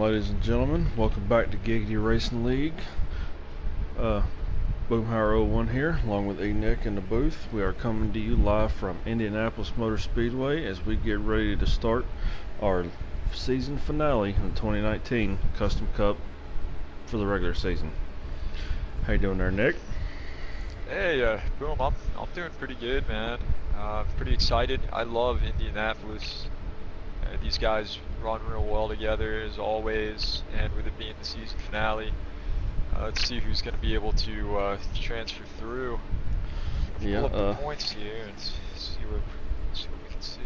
ladies and gentlemen. Welcome back to Giggity Racing League. Boomhauer01 here, along with E-Nick in the booth. We are coming to you live from Indianapolis Motor Speedway as we get ready to start our season finale in the 2019 Custom Cup for the regular season. How you doing there, Nick? Hey, Boom, I'm doing pretty good, man. Pretty excited. I love Indianapolis. These guys run real well together, as always, and with it being the season finale, let's see who's going to be able to transfer through. Pull up the points here and see what we can see.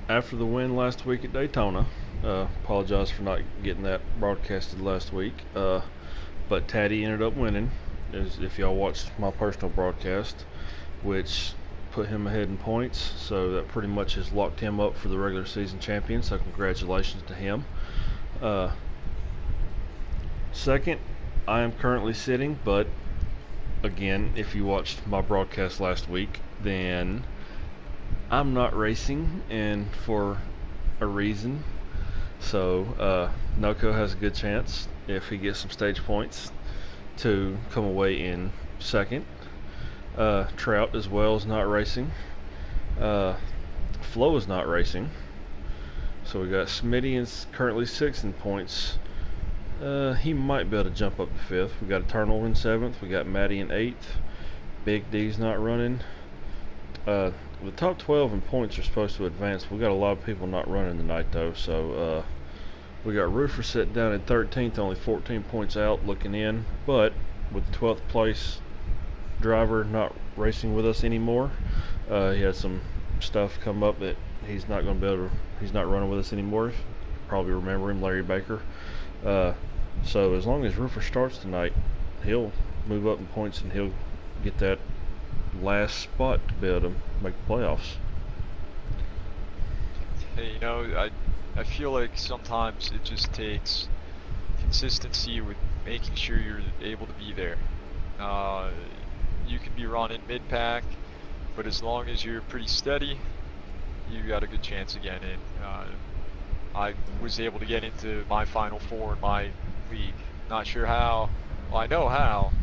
After the win last week at Daytona, apologize for not getting that broadcasted last week, but Taddy ended up winning, as if y'all watched my personal broadcast, which put him ahead in points, so that pretty much has locked him up for the regular season champion, so congratulations to him. Second, I am currently sitting, but again, if you watched my broadcast last week, then I'm not racing, and for a reason. So Noko has a good chance, if he gets some stage points, to come away in second. Trout as well is not racing. Flo is not racing. So we got Smitty is currently 6th in points. He might be able to jump up to 5th. We got Eternal in 7th. We got Maddie in 8th. Big D's not running. The top 12 in points are supposed to advance. We got a lot of people not running tonight though. So we got Roofer sitting down in 13th, only 14 points out, looking in. But with the 12th place driver not racing with us anymore, he had some stuff come up that he's not going to be able to, he's not running with us anymore. Probably remember him, Larry Baker. So as long as Roofer starts tonight, he'll move up in points and he'll get that last spot to be able to make the playoffs. Hey, you know, I feel like sometimes it just takes consistency with making sure you're able to be there. You can be running mid-pack, but as long as you're pretty steady, you got a good chance of getting in. I was able to get into my Final Four in my league. Not sure how. Well, I know how,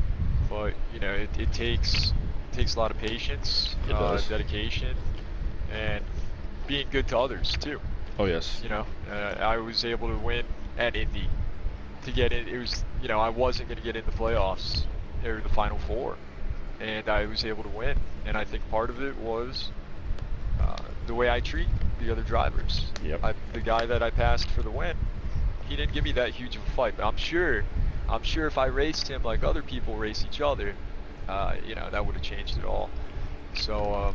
but you know, it takes a lot of patience, dedication, and being good to others too. Oh yes. You know, I was able to win at Indy to get in. It was, you know, I wasn't going to get in the playoffs or the Final Four, and I was able to win. And I think part of it was the way I treat the other drivers. Yep. The guy that I passed for the win, he didn't give me that huge of a fight. But I'm sure if I raced him like other people race each other, you know, that would have changed it all. So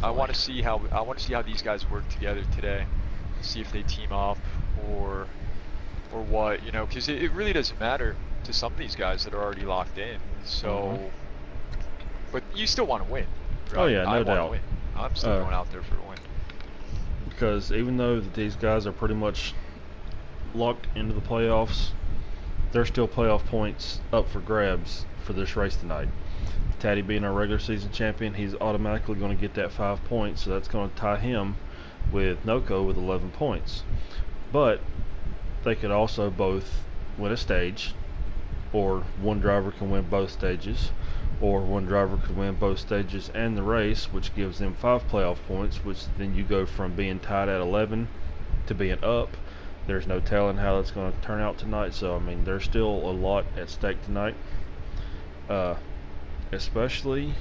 I want to see how these guys work together today. See if they team up or what, you know, because it really doesn't matter to some of these guys that are already locked in. So, but you still want to win, right? Oh yeah, no doubt. Win. I'm still going out there for a win. Because even though these guys are pretty much locked into the playoffs, there's still playoff points up for grabs for this race tonight. Taddy being our regular season champion, he's automatically going to get that 5 points, so that's going to tie him with Noko with 11 points. But they could also both win a stage, or one driver can win both stages, or one driver could win both stages and the race, which gives them 5 playoff points, which then you go from being tied at 11 to being up. There's no telling how that's going to turn out tonight, so I mean, there's still a lot at stake tonight, especially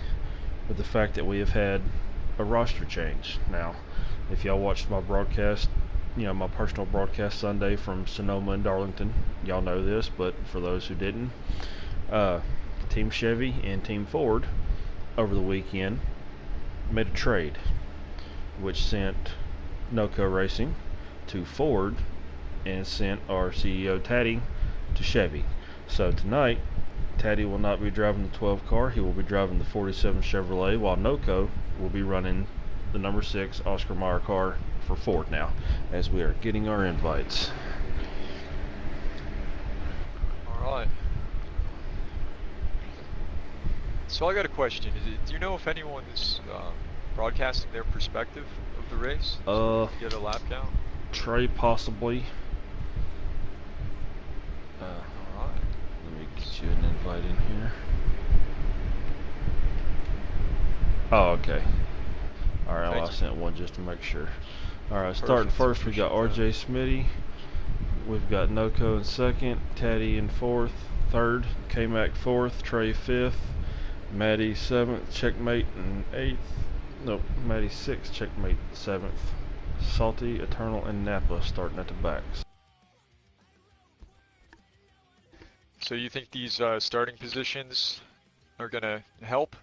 with the fact that we have had a roster change. Now, if y'all watched my broadcast, you know, my personal broadcast Sunday from Sonoma and Darlington, y'all know this, but for those who didn't, Team Chevy and Team Ford over the weekend made a trade, which sent Noko Racing to Ford and sent our CEO Taddy to Chevy. So tonight, Taddy will not be driving the 12 car, he will be driving the 47 Chevrolet, while Noko will be running the number 6 Oscar Mayer car for Ford now, as we are getting our invites. Alright. So I got a question. Do you know if anyone's broadcasting their perspective of the race? So we can get a lap count? Trey possibly. Alright. Let me get you an invite in here. Oh, okay. Alright, well, I sent one just to make sure. Alright, starting first, we got RJ Smitty. We've got Noko in second, Taddy in third, K-Mac fourth, Trey fifth, Maddie seventh, checkmate in eighth. Nope, Maddie sixth, checkmate seventh. Salty, Eternal, and Napa starting at the backs. So you think these starting positions are gonna help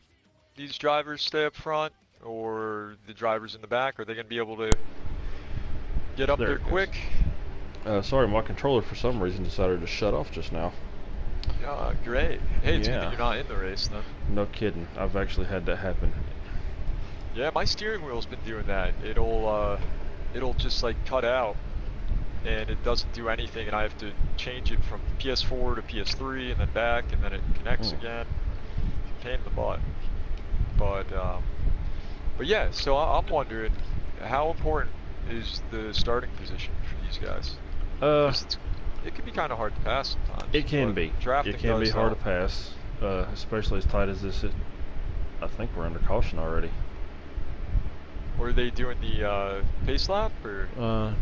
these drivers stay up front, or the drivers in the back? Are they gonna be able to get up there quick? Sorry, my controller for some reason decided to shut off just now. Great. Hey, it's good that you're not in the race then. No kidding. I've actually had that happen. Yeah, my steering wheel's been doing that. It'll just like cut out, and it doesn't do anything, and I have to change it from PS4 to PS3 and then back, and then it connects again. Pain in the butt. But yeah, so I'm wondering, how important is the starting position for these guys? It can be kind of hard to pass sometimes. It can be. It can be hard to pass, especially as tight as this is. I think we're under caution already. Were they doing the pace lap, or?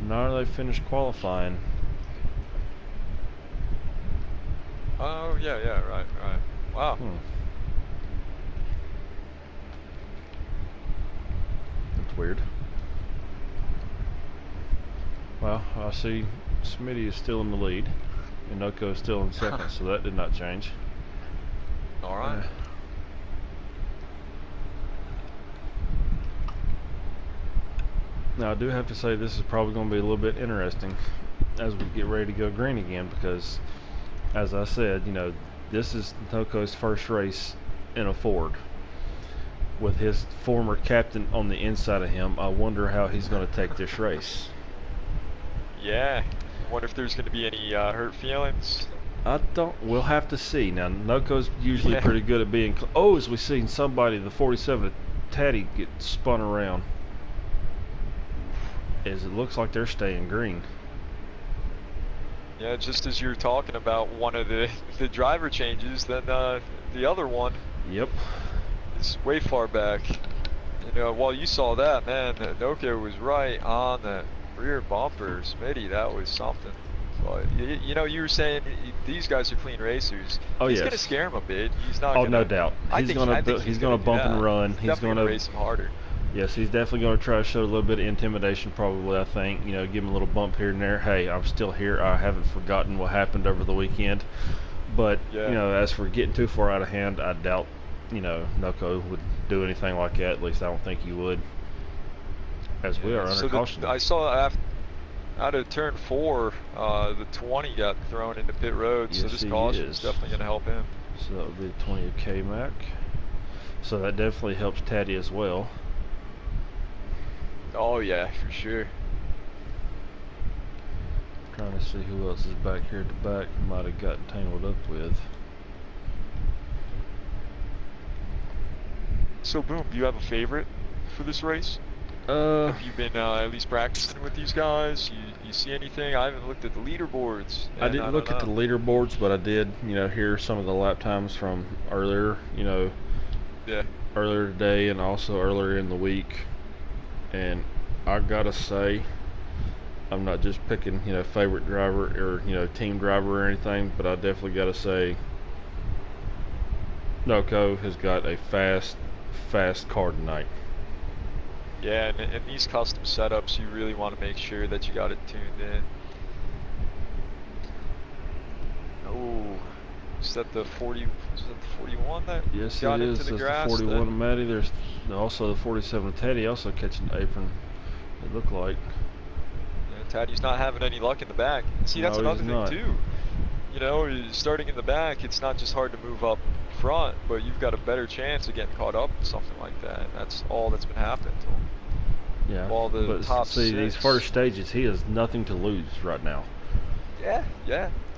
No, they finished qualifying. Oh yeah, right. Wow. That's weird. Well, I see Smitty is still in the lead, and Noko is still in second, so that did not change. All right. Now I do have to say this is probably going to be a little bit interesting as we get ready to go green again, because as I said, you know, this is Noko's first race in a Ford with his former captain on the inside of him. I wonder how he's going to take this race. Yeah, I wonder if there's going to be any hurt feelings. We'll have to see. Now Noko's usually pretty good at being as we seen somebody, the 47 Taddy, get spun around. As it looks like they're staying green. Yeah, just as you're talking about one of the driver changes, then the other one. Yep. Is way far back. You know, while you saw that, man, Noko was right on the rear bumper. Smitty, that was something. But you know, you were saying these guys are clean racers. He's gonna scare him a bit. He's not. No doubt. He's gonna bump and run. He's gonna race him harder. Yes, he's definitely going to try to show a little bit of intimidation, probably, I think. You know, give him a little bump here and there. Hey, I'm still here. I haven't forgotten what happened over the weekend. But, you know, as for getting too far out of hand, I doubt, you know, Noko would do anything like that. At least I don't think he would. As we are under caution. I saw out of turn 4, the 20 got thrown into pit road, so this caution is definitely going to help him. So that would be the 20 of K-Mac. So that definitely helps Taddy as well. Oh yeah, for sure. Trying to see who else is back here at the back might have gotten tangled up with. So Boom, do you have a favorite for this race? Have you been at least practicing with these guys? You see anything? I haven't looked at the leaderboards. I didn't look at the leaderboards, but I did, you know, hear some of the lap times from earlier, you know, earlier today and also earlier in the week. And I gotta say, I'm not just picking, you know, favorite driver or, you know, team driver or anything, but I definitely gotta say Noko has got a fast car tonight. Yeah, and these custom setups, you really want to make sure that you got it tuned in. Oh, is that the 40? Is that the 41 that got into the grass? Yes, it is. That's the 41 of Matty. There's also the 47 of Teddy also catching the apron. It looked like. Yeah, Taddy's not having any luck in the back. See, that's another thing too. You know, starting in the back, it's not just hard to move up front, but you've got a better chance of getting caught up in something like that. And that's all that's been happening to him. Yeah, all the but top see, these first stages, he has nothing to lose right now. Yeah.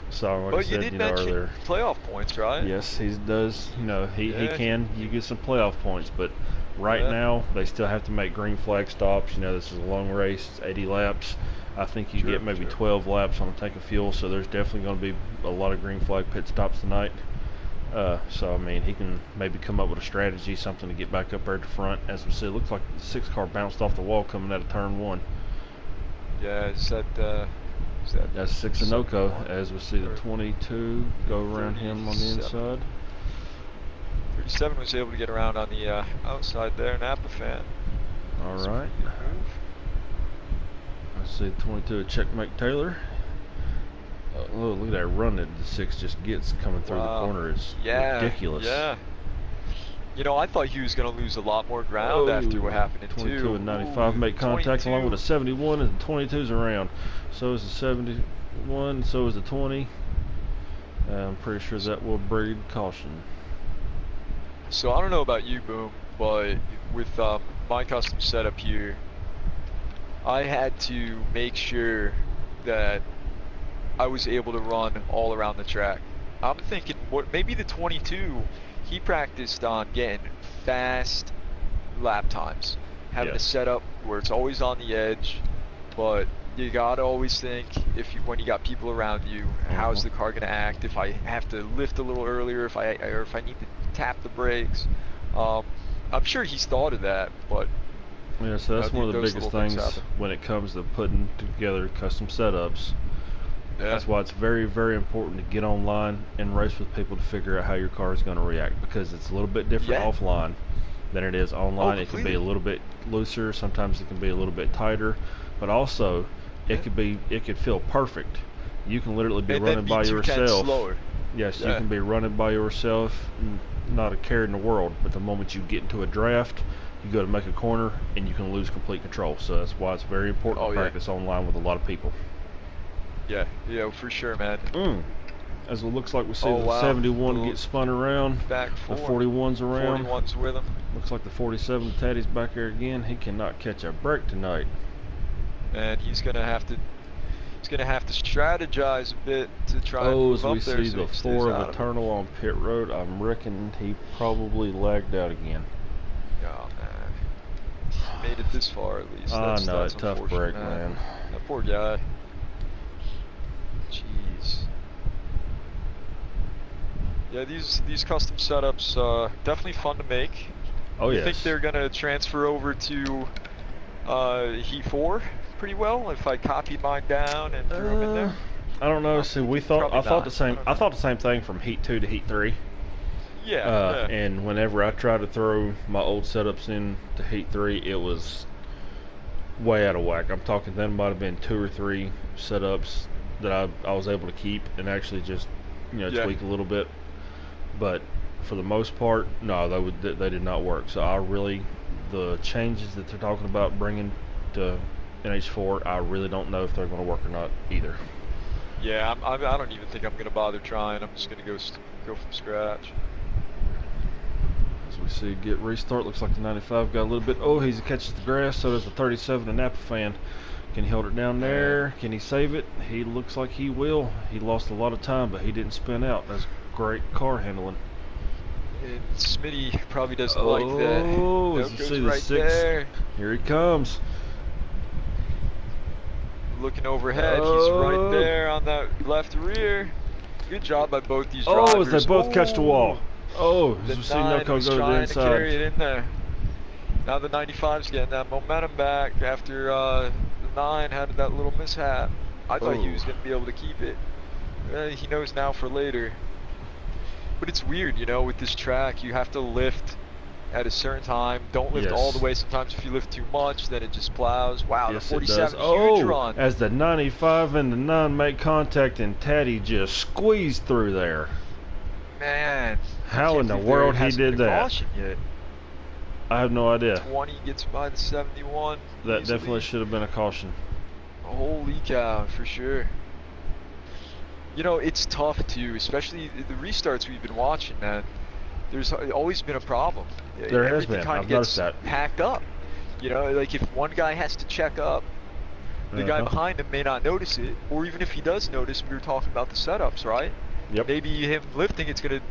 So, like but I said, you did mention earlier, playoff points, right? Yes, he does. You know, he can. You get some playoff points, but Right Yeah. now, they still have to make green flag stops. You know, this is a long race. It's 80 laps. I think you get maybe 12 laps on a tank of fuel, so there's definitely going to be a lot of green flag pit stops tonight. So, I mean, he can maybe come up with a strategy, something to get back up there at the front. As we see, it looks like the 6 car bounced off the wall coming out of turn 1. Yeah, is that That's 6 Anoka, as we see the 22 go around him on the 37. inside. 37 was able to get around on the outside there, Napa fan. All right. I see 22 Checkmate Taylor. Look at that run that the 6 just gets coming through the corner. It's ridiculous. Yeah. You know, I thought he was going to lose a lot more ground after what happened in 22 and 95 make contact 22. Along with a 71, and the 22's around. So is the 71, so is the 20. I'm pretty sure that will breed caution. So I don't know about you, Boom, but with my custom setup here, I had to make sure that I was able to run all around the track. I'm thinking, maybe the 22, he practiced on getting fast lap times, having a setup where it's always on the edge, but you gotta always think when you got people around you, how's the car gonna act? If I have to lift a little earlier, if I need to tap the brakes. I'm sure he's thought of that, but yeah, so that's one of the biggest things when it comes to putting together custom setups. Yeah. That's why it's very, very important to get online and race with people to figure out how your car is going to react, because it's a little bit different offline than it is online. It can be a little bit looser, sometimes it can be a little bit tighter, but also it could feel perfect. You can literally be running by yourself. Yes, you can be running by yourself, not a care in the world, but the moment you get into a draft, you go to make a corner and you can lose complete control. So that's why it's very important to practice online with a lot of people. Yeah, for sure, man. As it looks like we see the 71 get spun around, back the 41's around. 41's with him. Looks like the 47, Taddy's back there again. He cannot catch a break tonight. And he's gonna have to strategize a bit to try and move up there. As we see the 4 of Eternal on pit road, I'm reckoning he probably lagged out again. Oh man, made it this far at least. That's a tough break, man. That poor guy. Jeez. Yeah, these custom setups definitely fun to make. You think they're gonna transfer over to Heat 4 pretty well if I copied mine down and threw them in there? I don't know. See, I thought the same thing from Heat 2 to Heat 3. Yeah. And whenever I tried to throw my old setups in to Heat 3, it was way out of whack. I'm talking there might have been 2 or 3 setups that I was able to keep and actually just tweak a little bit. But for the most part, no, they did not work. So the changes that they're talking about bringing to NH4, I really don't know if they're going to work or not either. Yeah, I don't even think I'm going to bother trying. I'm just going to go from scratch. As we see get restart, looks like the 95 got a little bit. He catches the grass, so does the 37 and Napa fan. Can he hold it down there? Can he save it? He looks like he will. He lost a lot of time, but he didn't spin out. That's great car handling. And Smitty probably doesn't like that. As you see the 6 there. Here he comes. Looking overhead, he's right there on that left rear. Good job by both these drivers. As they both catch the wall. The as we see 9 Noko was go to the trying inside. to carry it in there. Now the 95's getting that momentum back after the 9 had that little mishap. I thought he was going to be able to keep it. He knows now for later. But it's weird, with this track, you have to lift at a certain time. Don't lift all the way. Sometimes if you lift too much, then it just plows. Wow, the 47, huge run. As the 95 and the 9 make contact and Taddy just squeezed through there. Man. How in the world he did that? Caution yet. I have no idea. 20 gets by the 71. That definitely should have been a caution. Holy cow, for sure. It's tough too, especially the restarts we've been watching, man. There's always been a problem. There has been. Kind of gets packed up. Like if one guy has to check up, the guy behind him may not notice it, or even if he does notice, we were talking about the setups, right? Yep. Maybe him lifting, it's gonna,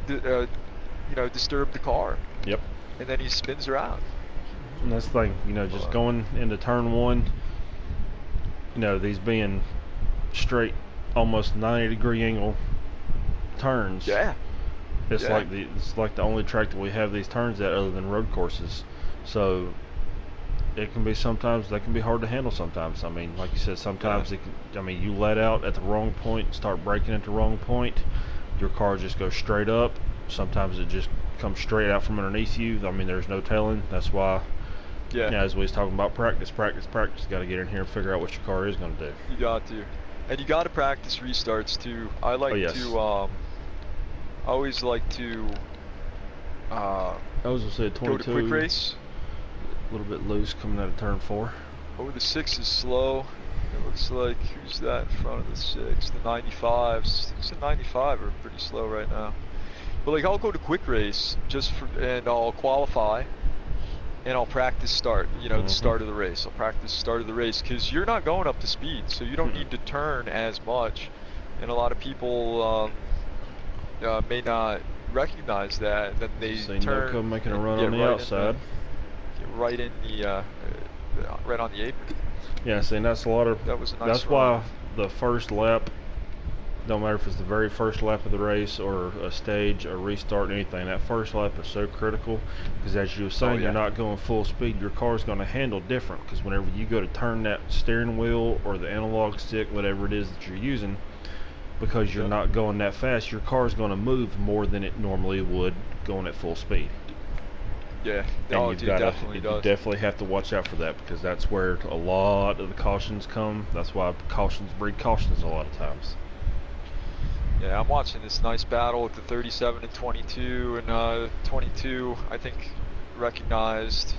disturb the car. Yep. And then he spins around. And that's the thing, you know, just going into turn one, you know, these being straight, almost 90-degree angle turns. Yeah. It's like the only track that we have these turns at other than road courses. So it can be sometimes, they can be hard to handle sometimes. I mean, like you said, sometimes it can, I mean, you let out at the wrong point, start braking at the wrong point, your car just goes straight up. Sometimes it just comes straight out from underneath you. I mean, there's no telling. That's why, you know, as we was talking about practice. Got to get in here and figure out what your car is going to do. You got to. And you got to practice restarts too. I like to, I always like to, I was going to say 22. Go to quick race. A little bit loose coming out of turn 4. Oh, the 6 is slow. It looks like, who's that in front of the 6? The 95s. 6 and 95 are pretty slow right now. But like, I'll go to quick race and I'll qualify, and I'll practice start. You know, the start of the race. I'll practice start of the race because you're not going up to speed, so you don't need to turn as much. And a lot of people may not recognize that. Then they turn. Noco making a run on the outside. Right in the right on the apron. Yeah, see, and that's a lot of. That was a nice That's why the first lap, don't matter if it's the very first lap of the race or a stage, a restart, anything. That first lap is so critical because, as you were saying, you're not going full speed. Your car's going to handle different because whenever you go to turn that steering wheel or the analog stick, whatever it is that you're using, because you're not going that fast, your car's going to move more than it normally would going at full speed. Yeah, and you definitely have to watch out for that because that's where a lot of the cautions come. That's why cautions breed cautions a lot of times. Yeah, I'm watching this nice battle with the 37 and 22, and 22 I think recognized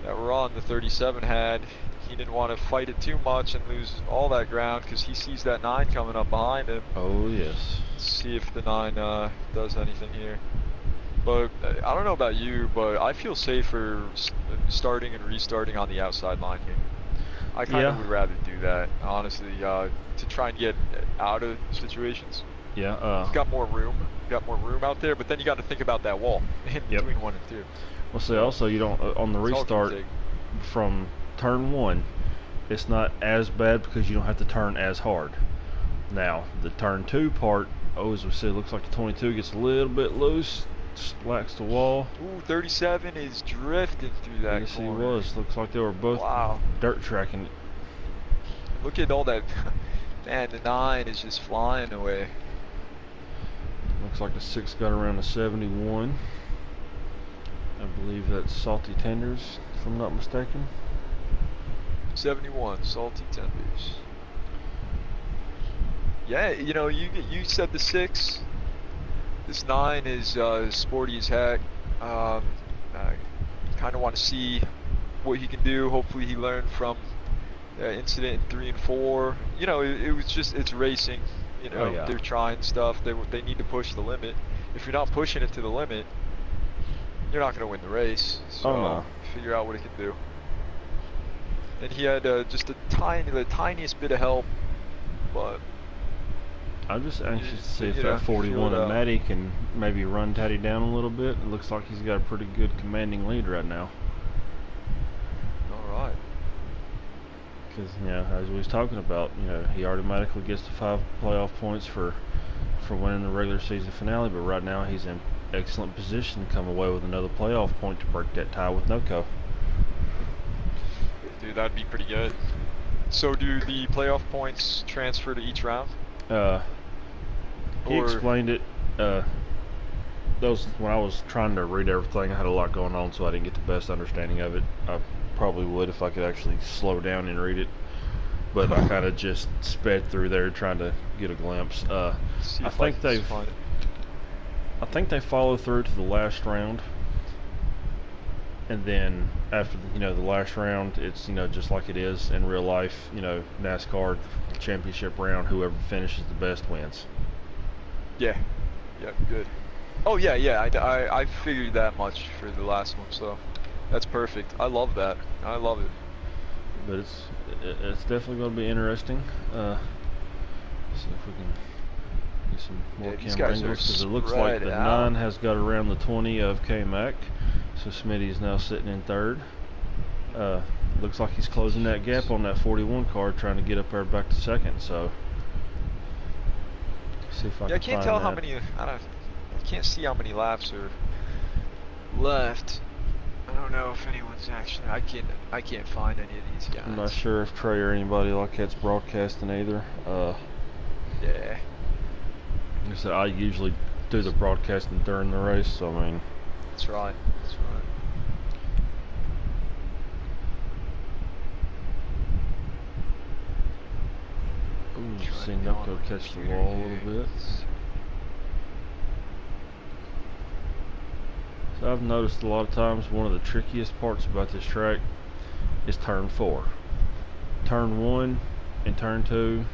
that run the 37 had. He didn't want to fight it too much and lose all that ground because he sees that 9 coming up behind him. Oh yes. Let's see if the 9 does anything here. But I don't know about you, but I feel safer starting and restarting on the outside line here. I kind of would rather do that, honestly, to try and get out of situations. Yeah. You've got more room. Out there, but then you got to think about that wall in between 1 and 2. Well, see, also you don't on the restart from turn 1, it's not as bad because you don't have to turn as hard. Now the turn 2 part, as we said, looks like the 22 gets a little bit loose. Splacks the wall. Ooh, 37 is drifting through that yes, corner. He was. Looks like they were both dirt tracking it. Look at all that. Man, the 9 is just flying away. Looks like the 6 got around the 71. I believe that's Salty Tenders, if I'm not mistaken. 71, Salty Tenders. Yeah, you know, you said the 6. This 9 is sporty as heck. I kind of want to see what he can do. Hopefully he learned from incident in 3 and 4. You know, it was just, it's racing. You know, they're trying stuff. They need to push the limit. If you're not pushing it to the limit, you're not going to win the race. So figure out what he can do. And he had just the tiniest bit of help, but I'm just anxious to see if that 41 of Matty can maybe run Taddy down a little bit. It looks like he's got a pretty good commanding lead right now. All right. Because, you know, as we was talking about, you know, he automatically gets the 5 playoff points for winning the regular season finale, but right now he's in excellent position to come away with another playoff point to break that tie with Noco. Dude, that'd be pretty good. So do the playoff points transfer to each round? He explained it. When I was trying to read everything, I had a lot going on, so I didn't get the best understanding of it. I probably would if I could actually slow down and read it, but I kind of just sped through there trying to get a glimpse. I think they follow through to the last round, and then after the last round, it's just like it is in real life. NASCAR championship round, whoever finishes the best wins. Yeah, good. Oh yeah, I figured that much for the last one, so that's perfect. I love that. I love it. But it's definitely going to be interesting. See if we can get some more camera angles, because it looks like the 9 has got around the 20 of K-Mac, So Smitty is now sitting in third. Looks like he's closing that gap on that 41 car, trying to get up there back to second. So see if I can I can't find tell that. how many. I can't see how many laps are left. I don't know if anyone's actually. I can't find any of these guys. I'm not sure if Trey or anybody like that's broadcasting either. Yeah. Like I said, I usually do the broadcasting during the race, so I mean. That's right. That's right. Ooh, seen Nucko catch the wall a little bit. So I've noticed a lot of times one of the trickiest parts about this track is turn 4. Turn 1 and turn 2.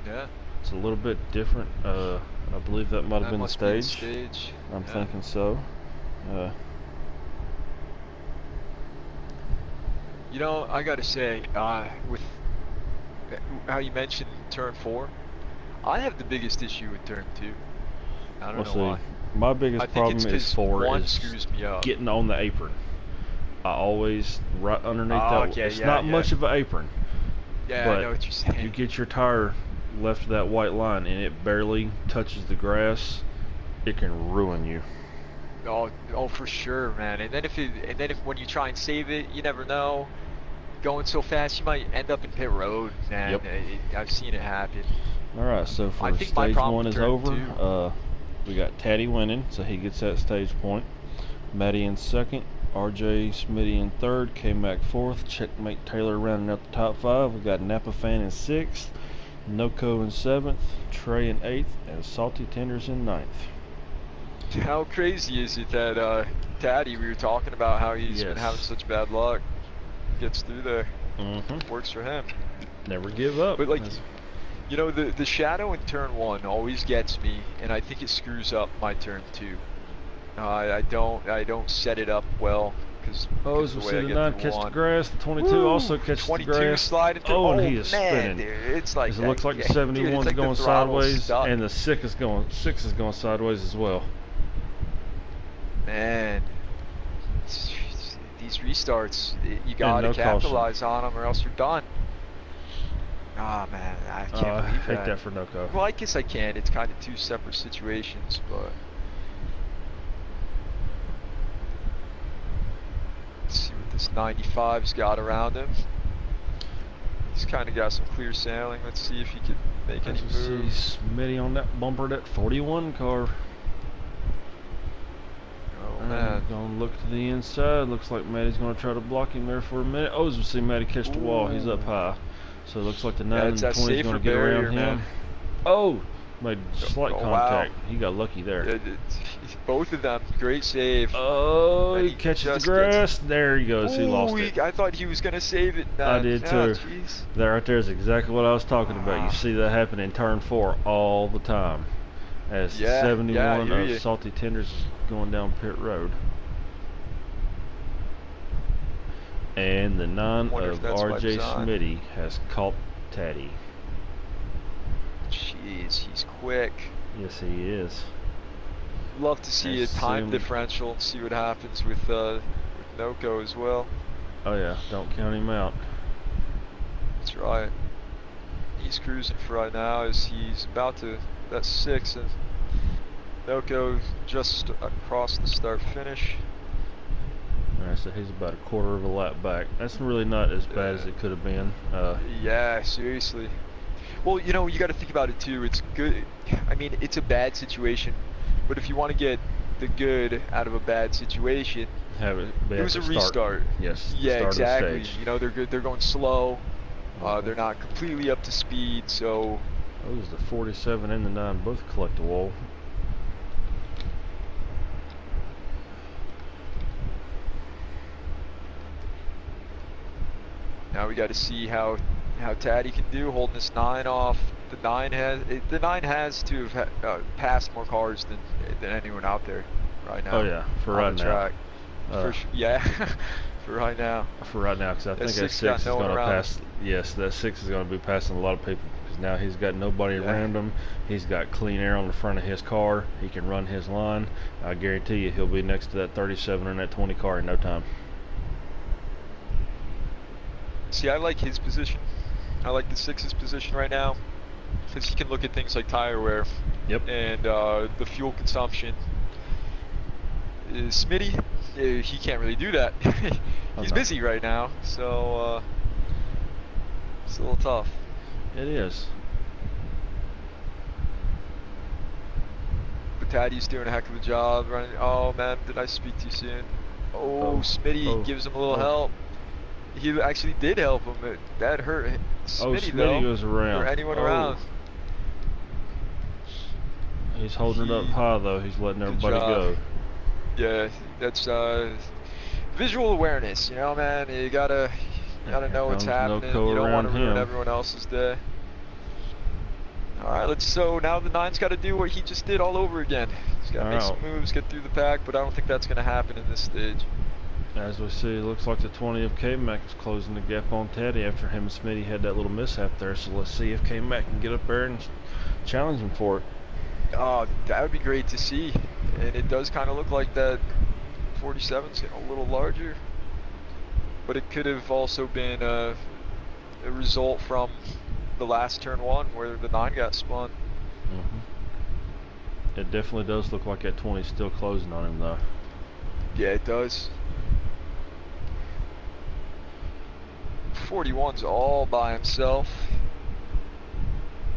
Yeah. It's a little bit different. I believe that might have been the stage. I'm thinking so. You know, I gotta say, with how you mentioned turn 4, I have the biggest issue with turn 2. I don't know why. My biggest problem is 4 is screws me up. getting on the apron. I always right underneath that. Okay, it's not much of an apron. Yeah, but I know what you're saying. You get your tire left of that white line and it barely touches the grass, it can ruin you. Oh, for sure, man. And then if when you try and save it, you never know. Going so fast, you might end up in pit road, man. Yep. I've seen it happen. All right, so for stage 1 is over. We got Taddy winning, so he gets that stage point. Matty in second, RJ Smitty in third, K-Mac fourth, Checkmate Taylor rounding out the top 5. We got Napa Fan in sixth, Noko in 7th, Trey in 8th, and Salty Tenders in 9th. How crazy is it that Taddy, we were talking about how he's been having such bad luck, gets through there. Works for him. Never give up. But you know, the shadow in turn 1 always gets me, and I think it screws up my turn 2. I don't set it up well because the way the 9 catch the grass, the 22 also catches the grass. Sliding through. Oh, and he is spinning. Dude, it's like it looks like the 71's like going sideways, and the 6 is going sideways as well. Man, these restarts, you gotta capitalize on them, or else you're done. Ah, man, I can't believe that. I hate that for Noko. Well, I guess I can. It's kind of 2 separate situations, but. Let's see what this 95's got around him. He's kind of got some clear sailing. Let's see if he can make any moves. Smitty on that bumper, that 41 car. Oh, man. Gonna look to the inside. Looks like Matty's gonna try to block him there for a minute. Oh, as we see Matty catch the wall. He's up high. So it looks like the 9 and the 20 is gonna get around him. Man. Oh! Made slight contact. Wow. He got lucky there. Both of them, great save. Oh, he catches the grass. There he goes. He lost it. I thought he was going to save it. I did too. That right there is exactly what I was talking about. You see that happen in turn 4 all the time. As 71 of Salty Tenders going down pit road. And the 9 of RJ Smitty has caught Taddy. Jeez, he's quick. Yes, he is. Love to see a time differential and see what happens with Noko as well. Oh yeah, don't count him out. That's right. He's cruising for right now as he's about to, that's 6, and Noko just across the start finish. Alright, so he's about a quarter of a lap back. That's really not as bad as it could have been. Yeah, seriously. Well, you know, you got to think about it too. It's good. I mean, it's a bad situation, but if you want to get the good out of a bad situation, it was a restart. Yes. Yeah, exactly. You know, they're good. They're going slow. They're not completely up to speed. So. Those the 47 and the 9 both collect a wall. Now we got to see how Taddy can do holding this 9 off. The 9 has to have passed more cars than anyone out there right now. Oh yeah, for right now. Yeah, for right now. For right now, because I think that 6 is going to pass. Yes, that 6 is going to be passing a lot of people because because now he's got nobody around him. He's got clean air on the front of his car. He can run his line. I guarantee you he'll be next to that 37 or that 20 car in no time. See, I like his position. I like the 6's position right now because he can look at things like tire wear. Yep. And the fuel consumption. Smitty, he can't really do that. He's busy right now, so it's a little tough. It is. But Taddy's doing a heck of a job running. Oh man, did I speak too soon? Oh, Smitty gives him a little help. He actually did help him. That hurt Smitty, Smitty goes around. Or anyone around. He's holding it up high though. He's letting everybody go. Yeah, that's visual awareness. You know, man. You gotta know what's happening. You don't want to ruin everyone else's day. All right, so now the 9's got to do what he just did all over again. He's got to make some moves, get through the pack, but I don't think that's going to happen in this stage. As we see, it looks like the 20 of K-Mac is closing the gap on Teddy after him and Smitty had that little mishap there. So let's see if K-Mac can get up there and challenge him for it. Oh, that would be great to see. And it does kind of look like that 47's getting a little larger. But it could have also been a result from the last turn 1 where the 9 got spun. It definitely does look like that 20's still closing on him though. Yeah, it does. 41's all by himself.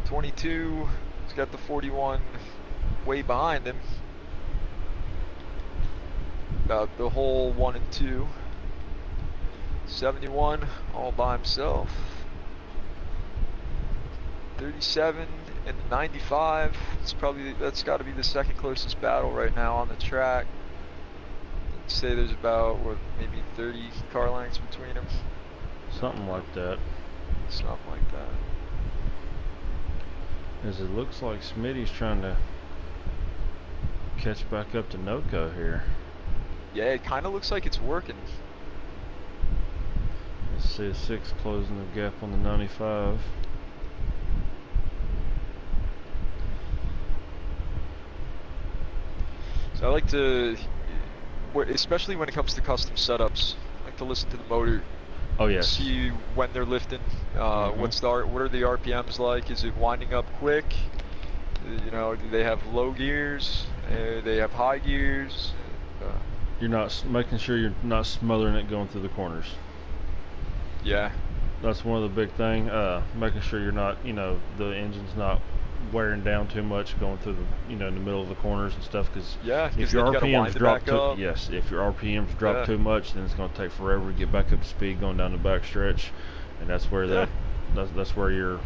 22, he's got the 41 way behind him. About the whole 1 and 2. 71 all by himself. 37 and 95. That's got to be the second closest battle right now on the track. I'd say there's about maybe 30 car lengths between them. Something like that. Something like that. As it looks like Smitty's trying to catch back up to Noco here. Yeah, it kind of looks like it's working. Let's see a 6 closing the gap on the 95. So I like to, especially when it comes to custom setups, I like to listen to the motor. Oh yes. See when they're lifting. What are the RPMs like? Is it winding up quick? You know, do they have low gears? They have high gears? You're not making sure you're not smothering it going through the corners. Yeah. That's one of the big thing. Making sure you're not, the engine's not wearing down too much going through the, in the middle of the corners and stuff. Because if your RPMs drop if your RPMs drop too much, then it's going to take forever to get back up to speed going down the back stretch, and that's where that's where your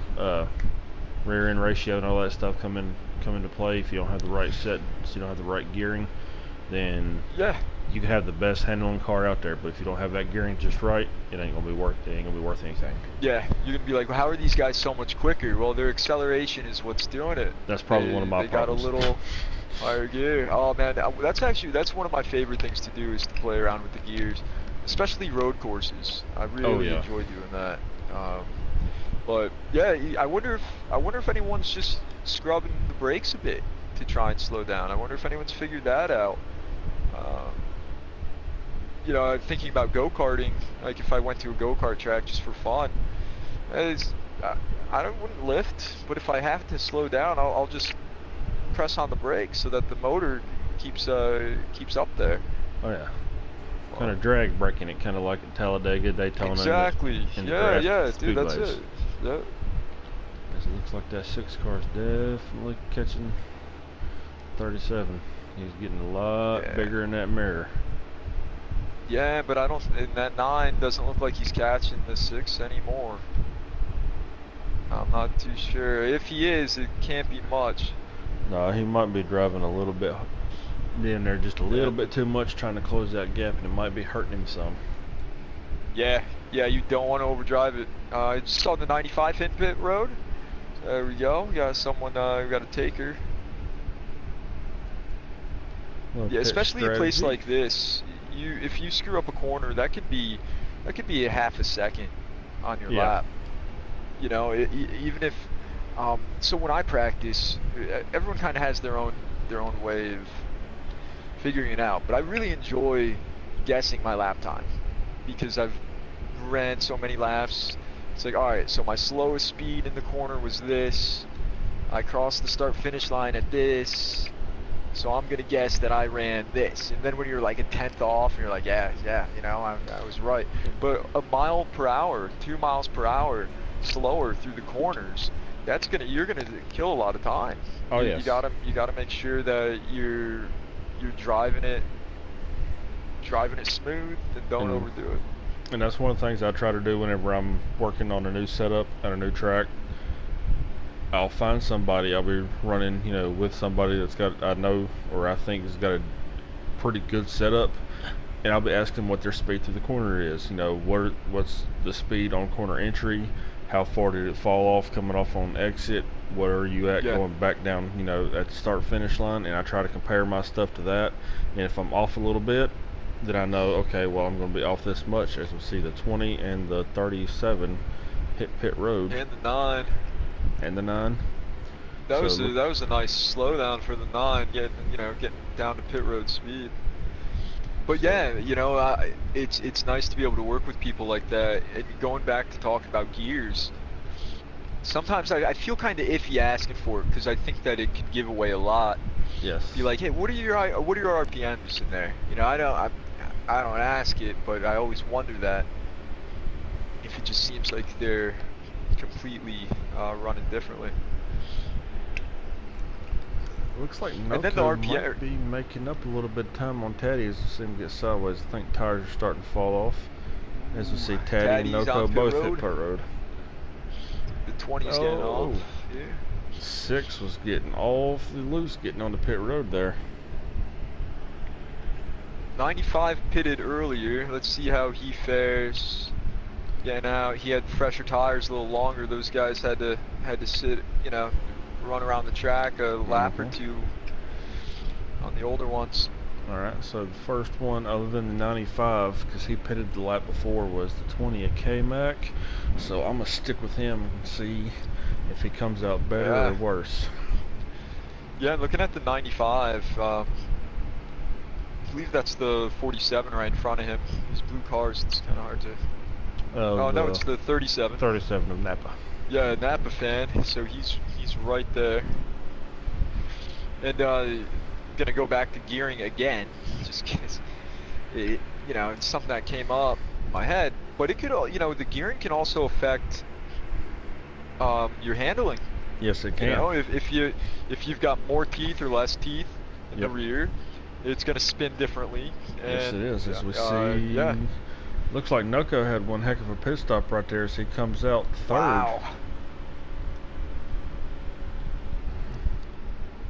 rear end ratio and all that stuff come into play. If you don't have the right set, so you don't have the right gearing, then you can have the best handling car out there, but if you don't have that gearing just right, it ain't gonna be worth anything. Yeah, you're gonna be like, well, how are these guys so much quicker? Well, their acceleration is what's doing it. That's probably one of my problems. They got a little higher gear. Oh man, that's one of my favorite things to do is to play around with the gears, especially road courses. I really enjoy doing that. But yeah, I wonder if anyone's just scrubbing the brakes a bit to try and slow down. I wonder if anyone's figured that out. I'm thinking about go-karting. Like if I went to a go-kart track just for fun, I wouldn't lift, but if I have to slow down, I'll just press on the brakes so that the motor keeps up there. Oh yeah. Kind of drag braking it, kind of like at Talladega, Daytona. Exactly. Yeah, dude, that's it. Yeah. It looks like that 6 car's definitely catching 37. He's getting a lot bigger in that mirror. Yeah, but and that 9 doesn't look like he's catching the 6 anymore. I'm not too sure. If he is, it can't be much. No, he might be driving a little bit in there, just a little bit too much, trying to close that gap, and it might be hurting him some. Yeah, you don't want to overdrive it. Just on the 95 hit pit road. There we go. We got someone. We got a taker. Yeah, especially a place like this. If you screw up a corner, that could be a half a second on your lap. Even if So when I practice, everyone kind of has their own way of figuring it out. But I really enjoy guessing my lap time because I've ran so many laps. It's like, all right, so my slowest speed in the corner was this. I crossed the start-finish line at this. So I'm gonna guess that I ran this, and then when you're like a tenth off, and you're like, yeah, you know, I was right. But a mile per hour, 2 miles per hour slower through the corners, you're gonna kill a lot of time. Oh you, yes. you gotta make sure that you're driving it smooth and don't overdo it. And that's one of the things I try to do whenever I'm working on a new setup at a new track. I'll find somebody, I'll be running, you know, with somebody that's got, I know, or I think has got a pretty good setup, and I'll be asking what their speed through the corner is. You know, what's the speed on corner entry, how far did it fall off coming off on exit, where are you at going back down, you know, at the start finish line, and I try to compare my stuff to that, and if I'm off a little bit, then I know, okay, well, I'm going to be off this much. As we see, the 20 and the 37 hit pit road. And the 9. And the 9. That was a nice slowdown for the 9, getting down to pit road speed. But yeah, you know, it's nice to be able to work with people like that. And going back to talking about gears, sometimes I feel kind of iffy asking for it because I think that it could give away a lot. Yes. Be like, hey, what are your RPMs in there? You know, I don't ask it, but I always wonder that if it just seems like they're completely running differently. Looks like and then the Noco RPM might be making up a little bit of time on Taddy as we see him get sideways. I think tires are starting to fall off. As we see Taddy and Noco both hit pit road. The 20's getting off. Yeah. 6 was getting off the loose, getting on the pit road there. 95 pitted earlier. Let's see how he fares. Yeah, now he had fresher tires a little longer. Those guys had to sit, you know, run around the track a lap or two on the older ones. Alright, so the first one other than the 95, because he pitted the lap before, was the 20 of K-Mac. So I'm going to stick with him and see if he comes out better or worse. Yeah, looking at the 95, I believe that's the 47 right in front of him. These blue cars, it's kind of hard to... oh no, it's the 37. 37 of Napa. Yeah, Napa fan, so he's right there. And gonna go back to gearing again, just because you know, it's something that came up in my head. But it could, you know, the gearing can also affect your handling. Yes, it can. You know, if you've got more teeth or less teeth in the rear, it's gonna spin differently. And, yes, it is. As we see, looks like Noco had one heck of a pit stop right there as he comes out third. Wow.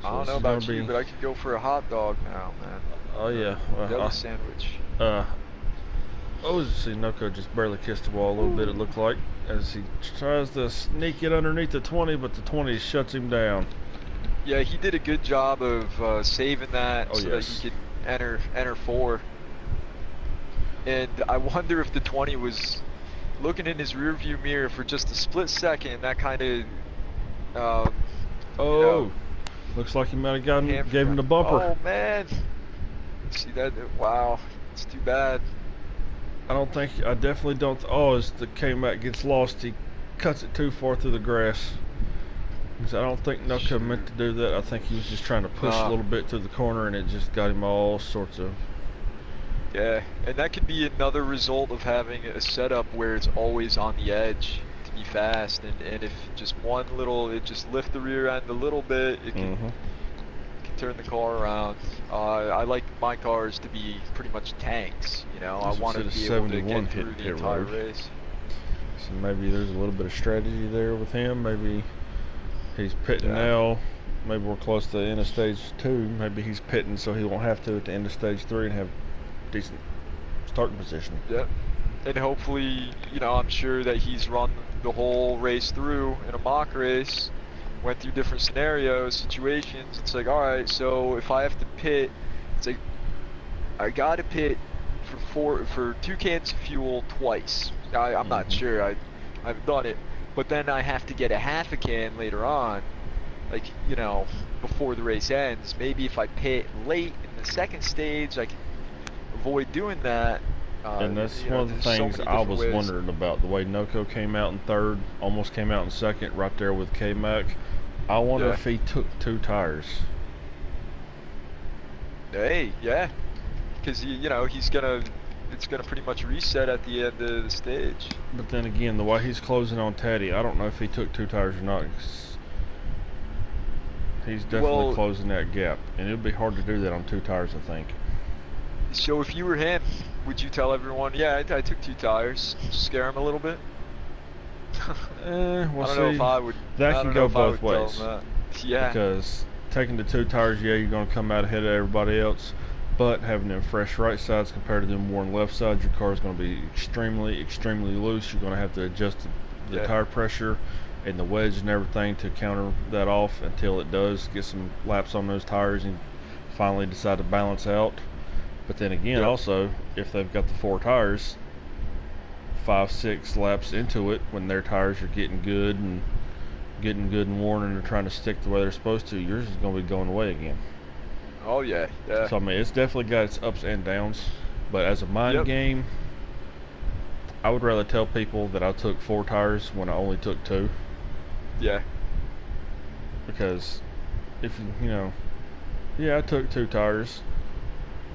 So I don't know about you, but I could go for a hot dog now, man. Oh yeah. Deli sandwich. See Noco just barely kissed the wall a little bit, it looked like, as he tries to sneak it underneath the 20, but the 20 shuts him down. Yeah, he did a good job of saving that so that he could enter 4. And I wonder if the 20 was looking in his rearview mirror for just a split second. That kind of, you know, looks like he might have gave him the bumper. Oh man, see that? Wow, it's too bad. I definitely don't. As the K-Mac gets lost, he cuts it too far through the grass. I don't think Noco meant to do that. I think he was just trying to push a little bit through the corner, and it just got him all sorts of... Yeah, and that could be another result of having a setup where it's always on the edge to be fast, and if just it just lift the rear end a little bit, it can turn the car around. I like my cars to be pretty much tanks, you know. I want to be able to get through the entire race. So maybe there's a little bit of strategy there with him. Maybe he's pitting now. Maybe we're close to the end of stage 2. Maybe he's pitting so he won't have to at the end of stage 3 and have decent starting position. Yep. And hopefully, you know, I'm sure that he's run the whole race through in a mock race, went through different scenarios, situations. It's like, all right, so if I have to pit, it's like I gotta pit for 2 cans of fuel twice. I'm not sure. I've done it, but then I have to get a half a can later on, like, you know, before the race ends. Maybe if I pit late in the second stage, I can avoid doing that. And that's You one know, of the there's so things many I different was ways. wondering about. The way Noco came out in third, almost came out in second, right there with K-Mac. I wonder Yeah. if he took 2 tires. Hey, yeah, because you know, it's gonna pretty much reset at the end of the stage. But then again, the way he's closing on Taddy, I don't know if he took 2 tires or not. 'Cause he's definitely Well, closing that gap, and it'll be hard to do that on 2 tires, I think. so if you were him, would you tell everyone, yeah, I took 2 tires, scare him a little bit? Well, I don't know if see, I would. that I can don't go know if I both would tell ways. him that. Yeah. Because taking the 2 tires, yeah, you're going to come out ahead of everybody else. But having them fresh right sides compared to them worn left sides, your car is going to be extremely, extremely loose. You're going to have to adjust the Yeah. tire pressure and the wedge and everything to counter that off until it does get some laps on those tires and finally decide to balance out. But then again, Yep. also, if they've got the 4 tires, 5, 6 laps into it, when their tires are getting good and worn and they're trying to stick the way they're supposed to, yours is going to be going away again. Oh yeah. Yeah. So I mean, it's definitely got its ups and downs. But as a mind Yep. game, I would rather tell people that I took 4 tires when I only took 2. Yeah. Because if you know, yeah, I took 2 tires.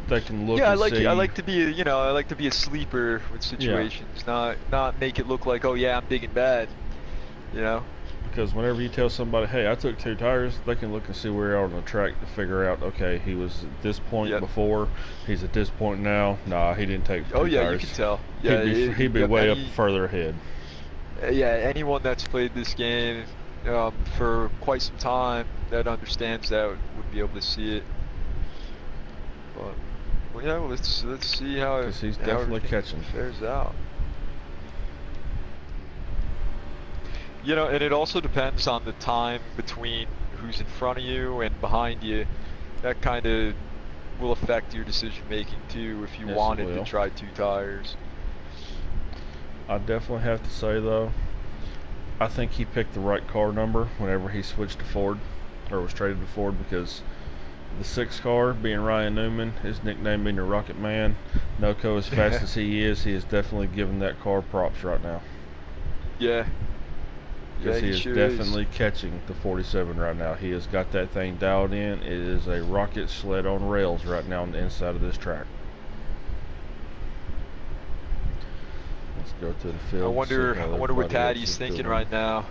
They can look Yeah, and see. I like to be, you know, I like to be a sleeper with situations, not make it look like, oh yeah, I'm big and bad, you know. Because whenever you tell somebody, hey, I took 2 tires, they can look and see where you are on the track to figure out, okay, he was at this point Yep. before, he's at this point now. Nah, he didn't take 2 Oh yeah, tires. you can tell. Yeah, He'd be yep, way up further ahead. yeah, anyone that's played this game for quite some time that understands that would be able to see it. But well, yeah, let's see how Because he's how definitely everything catching. fares out. You know, and it also depends on the time between who's in front of you and behind you. That kind of will affect your decision making too if you Yes, it wanted to will. try 2 tires. I definitely have to say, though, I think he picked the right car number whenever he switched to Ford, or was traded to Ford, because the 6 car, being Ryan Newman, his nickname being the Rocket Man, Noco as fast as he is definitely giving that car props right now. Yeah. Because Yeah, he is sure definitely catching the 47 right now. He has got that thing dialed in. It is a rocket sled on rails right now on the inside of this track. Let's go to the field. I wonder what everybody else Taddy's is thinking doing. right now.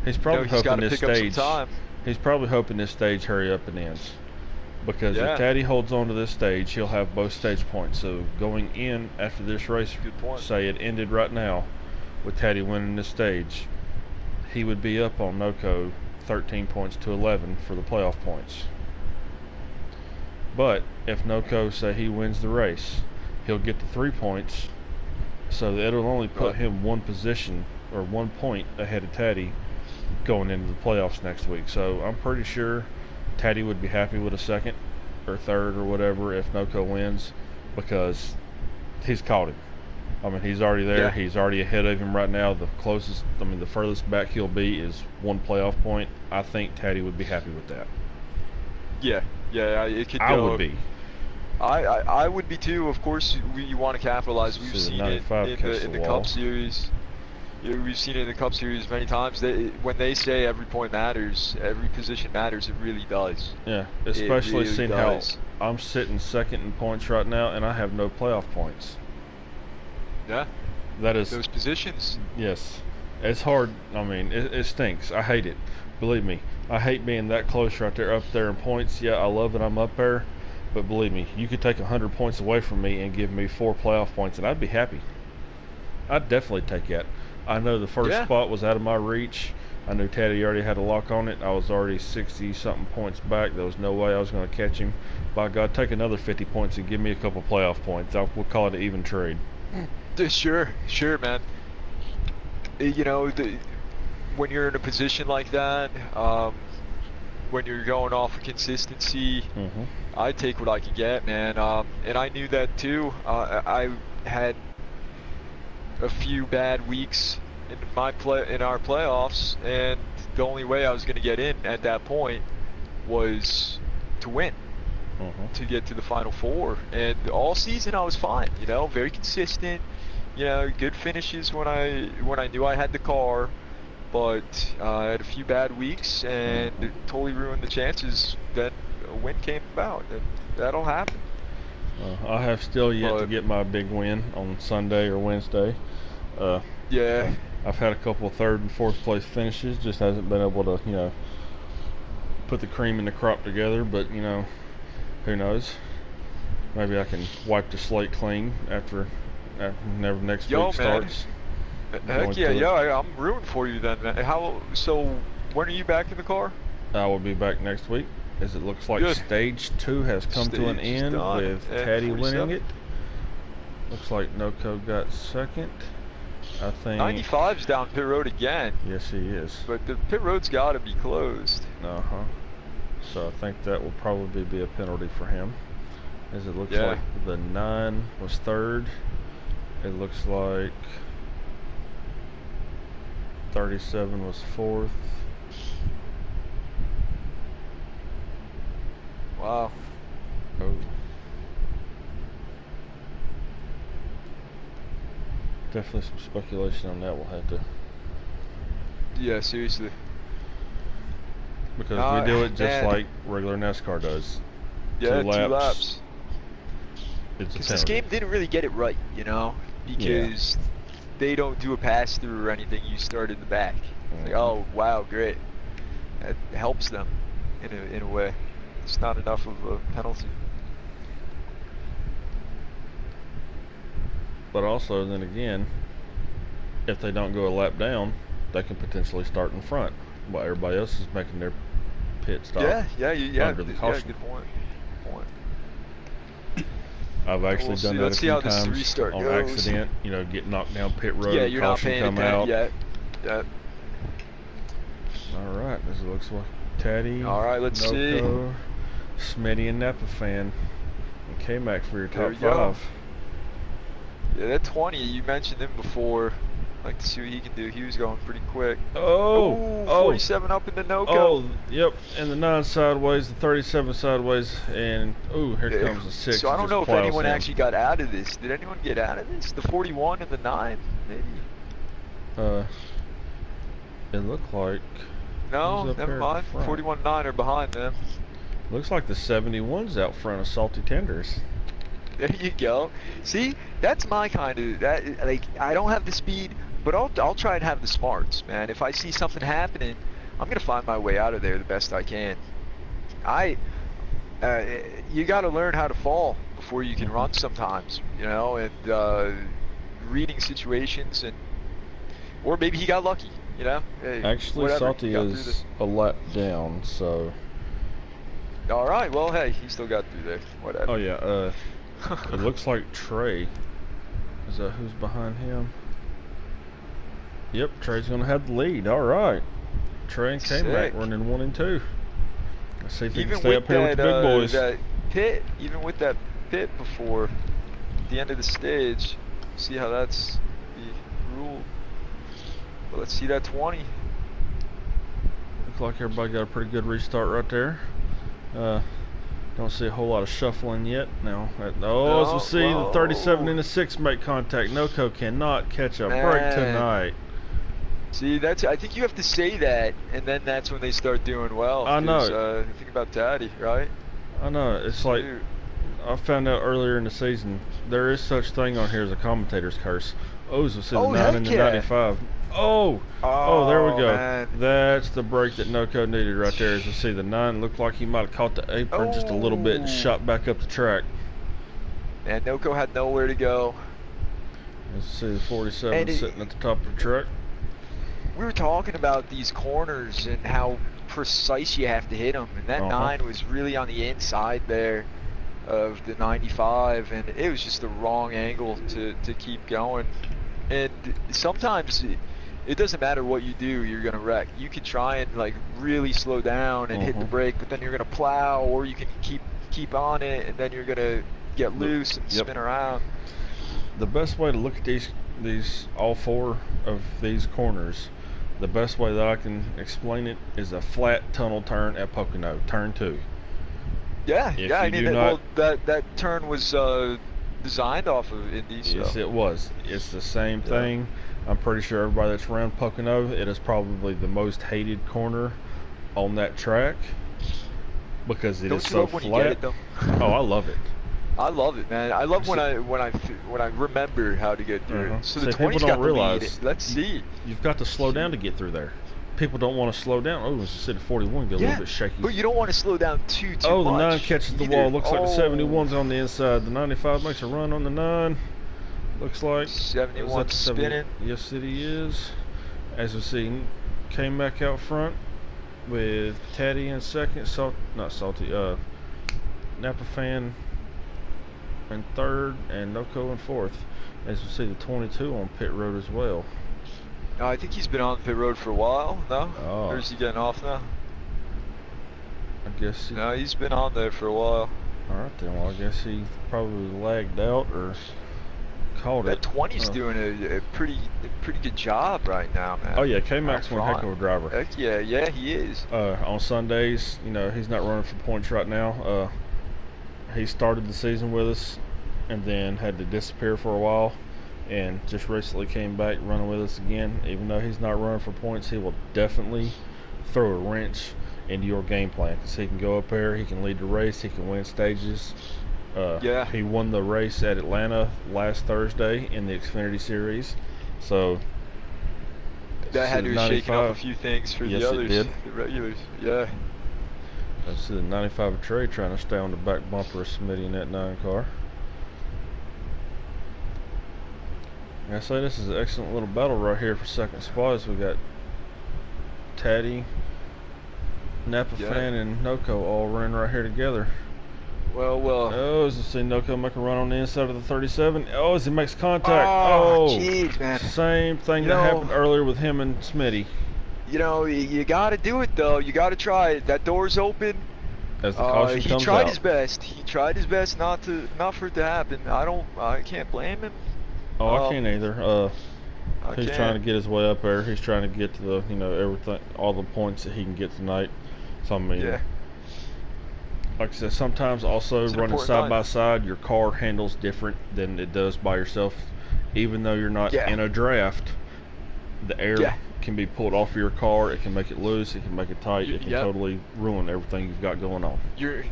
He's You know, probably he's got hoping to this pick up some stage. time. He's probably hoping this stage hurry up and ends. Because Yeah. if Taddy holds on to this stage, he'll have both stage points. So going in after this race, Good point. say it ended right now, with Taddy winning this stage, he would be up on Noco 13 points to 11 for the playoff points. But if Noco, say he wins the race, he'll get the 3 points, so that it'll only put him 1 position or 1 point ahead of Taddy going into the playoffs next week. So I'm pretty sure Taddy would be happy with a 2nd or 3rd or whatever if Noco wins, because he's caught him. I mean, he's already there. Yeah. He's already ahead of him right now. The furthest back he'll be is 1 playoff point. I think Taddy would be happy with that. Yeah, it could go. I would be. I would be too. Of course, you want to capitalize. We've See the seen it 95 in catch the the wall. Cup Series. Yeah, we've seen it in the Cup Series many times. When they say every point matters, every position matters, it really does. Yeah, especially really seeing does. how I'm sitting 2nd in points right now, and I have no playoff points. Yeah, That is, those positions. yes, it's hard. I mean, it stinks. I hate it. Believe me, I hate being that close right there, up there in points. Yeah, I love that I'm up there, but believe me, you could take 100 points away from me and give me 4 playoff points, and I'd be happy. I'd definitely take that. I know the first Yeah. spot was out of my reach. I knew Taddy already had a lock on it. I was already 60-something points back. There was no way I was going to catch him. By God, take another 50 points and give me a couple playoff points. We'll call it an even trade. Sure, man. You know, when you're in a position like that, when you're going off of consistency, Mm-hmm. I take what I can get, man. And I knew that too. I had a few bad weeks in our playoffs, and the only way I was going to get in at that point was to win, to get to the Final Four. And all season I was fine, you know, very consistent, you know, good finishes when I knew I had the car. But I had a few bad weeks, and it totally ruined the chances that a win came about, and that'll happen. I have still yet to get my big win on Sunday or Wednesday. Yeah. I've had a couple of third and fourth place finishes, just hasn't been able to, you know, put the cream in the crop together. But, you know, who knows? Maybe I can wipe the slate clean after next week starts. Heck yeah, I'm rooting for you then, man. So when are you back in the car? I will be back next week, as it looks like stage 2 has come to an end with Taddy winning it. Looks like Noko got second. I think 95's down pit road again. Yes, he is. But the pit road's got to be closed. So I think that will probably be a penalty for him, as it looks like the 9 was third. It looks like 37 was fourth. Wow. Oh. Definitely some speculation on that. We'll have to. Yeah, seriously. Because we do it just like regular NASCAR does. Yeah, 2 laps. Because this game didn't really get it right, you know, because they don't do a pass through or anything. You start in the back. It's like, oh wow, great. That helps them in a way. It's not enough of a penalty. But also, then again, if they don't go a lap down, they can potentially start in front while everybody else is making their pit stop. Under the caution. Good point. I've actually done that a few times on accident. You know, get knocked down pit road. Yeah, you're not paying attention yet. Yeah. All right, this looks like Taddy. All right, let's Noko, see. Smitty and Napa fan, and K-Mac for your top 5. Go. Yeah, that 20, you mentioned him before. I'd like to see what he can do. He was going pretty quick. 47 up in the Noko. Oh, yep. And the 9 sideways, the 37 sideways, and here comes the 6. So I don't know if anyone actually got out of this. Did anyone get out of this? The 41 and the 9, maybe. It looked like. No, never mind. 41 and 9 are behind them. Looks like the 71's out front of Salty Tenders. There you go. See, that's my kind of like. I don't have the speed, but I'll try and have the smarts, man. If I see something happening, I'm gonna find my way out of there the best I can. You got to learn how to fall before you can run sometimes, you know, and reading situations, or maybe he got lucky, you know. Actually, Salty is a lap down, so. All right. Well, hey, he still got through there. Whatever. Oh yeah. It looks like Trey. Is that who's behind him? Yep, Trey's gonna have the lead. All right. Trey and K-Mac running 1 and 2. Let's see if he can stay up here with the big boys. Even with that pit before the end of the stage, see how that's the rule. But let's see that 20. Looks like everybody got a pretty good restart right there. Don't see a whole lot of shuffling yet. Now, as we see, the 37 and the 6 make contact. Noko cannot catch a break tonight. See, I think you have to say that, and then that's when they start doing well. I know. Think about Taddy, right? I know. It's like, I found out earlier in the season, there is such thing on here as a commentator's curse. As we see the 9 and the 95. There we go. Man. That's the break that Noko needed right there. As you see, the 9 looked like he might have caught the apron just a little bit and shot back up the track. And Noko had nowhere to go. Let's see the 47 sitting at the top of the track. We were talking about these corners and how precise you have to hit them, and that 9 was really on the inside there of the 95, and it was just the wrong angle to keep going. And sometimes it doesn't matter what you do, you're gonna wreck. You can try and like really slow down and hit the brake, but then you're gonna plow, or you can keep on it, and then you're gonna get loose and spin around. The best way to look at these all 4 of these corners, the best way that I can explain it is a flat tunnel turn at Pocono, turn 2. Yeah, If yeah. I you mean, do not, that turn was designed off of Indy. So. yes, it was. It's the same thing. I'm pretty sure everybody that's around Pocono, it is probably the most hated corner on that track because it is so flat. Don't you love when you get it, though? Oh, I love it. I love it, man. I love when I remember how to get through it. So the 20's got the lead. Let's see. You've got to slow down to get through there. People don't want to slow down. Oh, instead of 41, get a little bit shaky. But you don't want to slow down too much. Oh, the 9 catches the wall. Looks like the 71's on the inside. The 95 makes a run on the 9. Looks like 71 spinning. Yes, it is. As we see, came back out front with Taddy in second. Napa Fan in third, and Noco in fourth. As we see, the 22 on pit road as well. I think he's been on the pit road for a while now. Oh. Or is he getting off now? I guess. No, he's been on there for a while. All right then. Well, I guess he probably lagged out or called it. That 20's doing a pretty good job right now, man. Oh yeah, K-Mac's one heck of a driver. Heck yeah, he is. On Sundays, you know, he's not running for points right now. He started the season with us, and then had to disappear for a while, and just recently came back running with us again. Even though he's not running for points, he will definitely throw a wrench into your game plan because he can go up there, he can lead the race, he can win stages. He won the race at Atlanta last Thursday in the Xfinity Series, so that had to shake up a few things for the others, the regulars. Yeah. I see the 95 Trey trying to stay on the back bumper of Smitty in that 9 car. I say this is an excellent little battle right here for second spot as we got Taddy, Napa Fan, and Noco all running right here together. Well. Oh, as you see Noco make a run on the inside of the 37. Oh, as he makes contact. Oh, jeez, man. Same thing that happened earlier with him and Smitty. You know, you got to do it though. You got to try it. That door's open. As the caution comes out. He tried his best. He tried his best not for it to happen. I can't blame him. Oh, I can't either. He's trying to get his way up there. He's trying to get to the, everything, all the points that he can get tonight. So I mean, like I said, sometimes also running side by side, your car handles different than it does by yourself. Even though you're not in a draft, the air can be pulled off of your car. It can make it loose. It can make it tight. It can totally ruin everything you've got going on. You're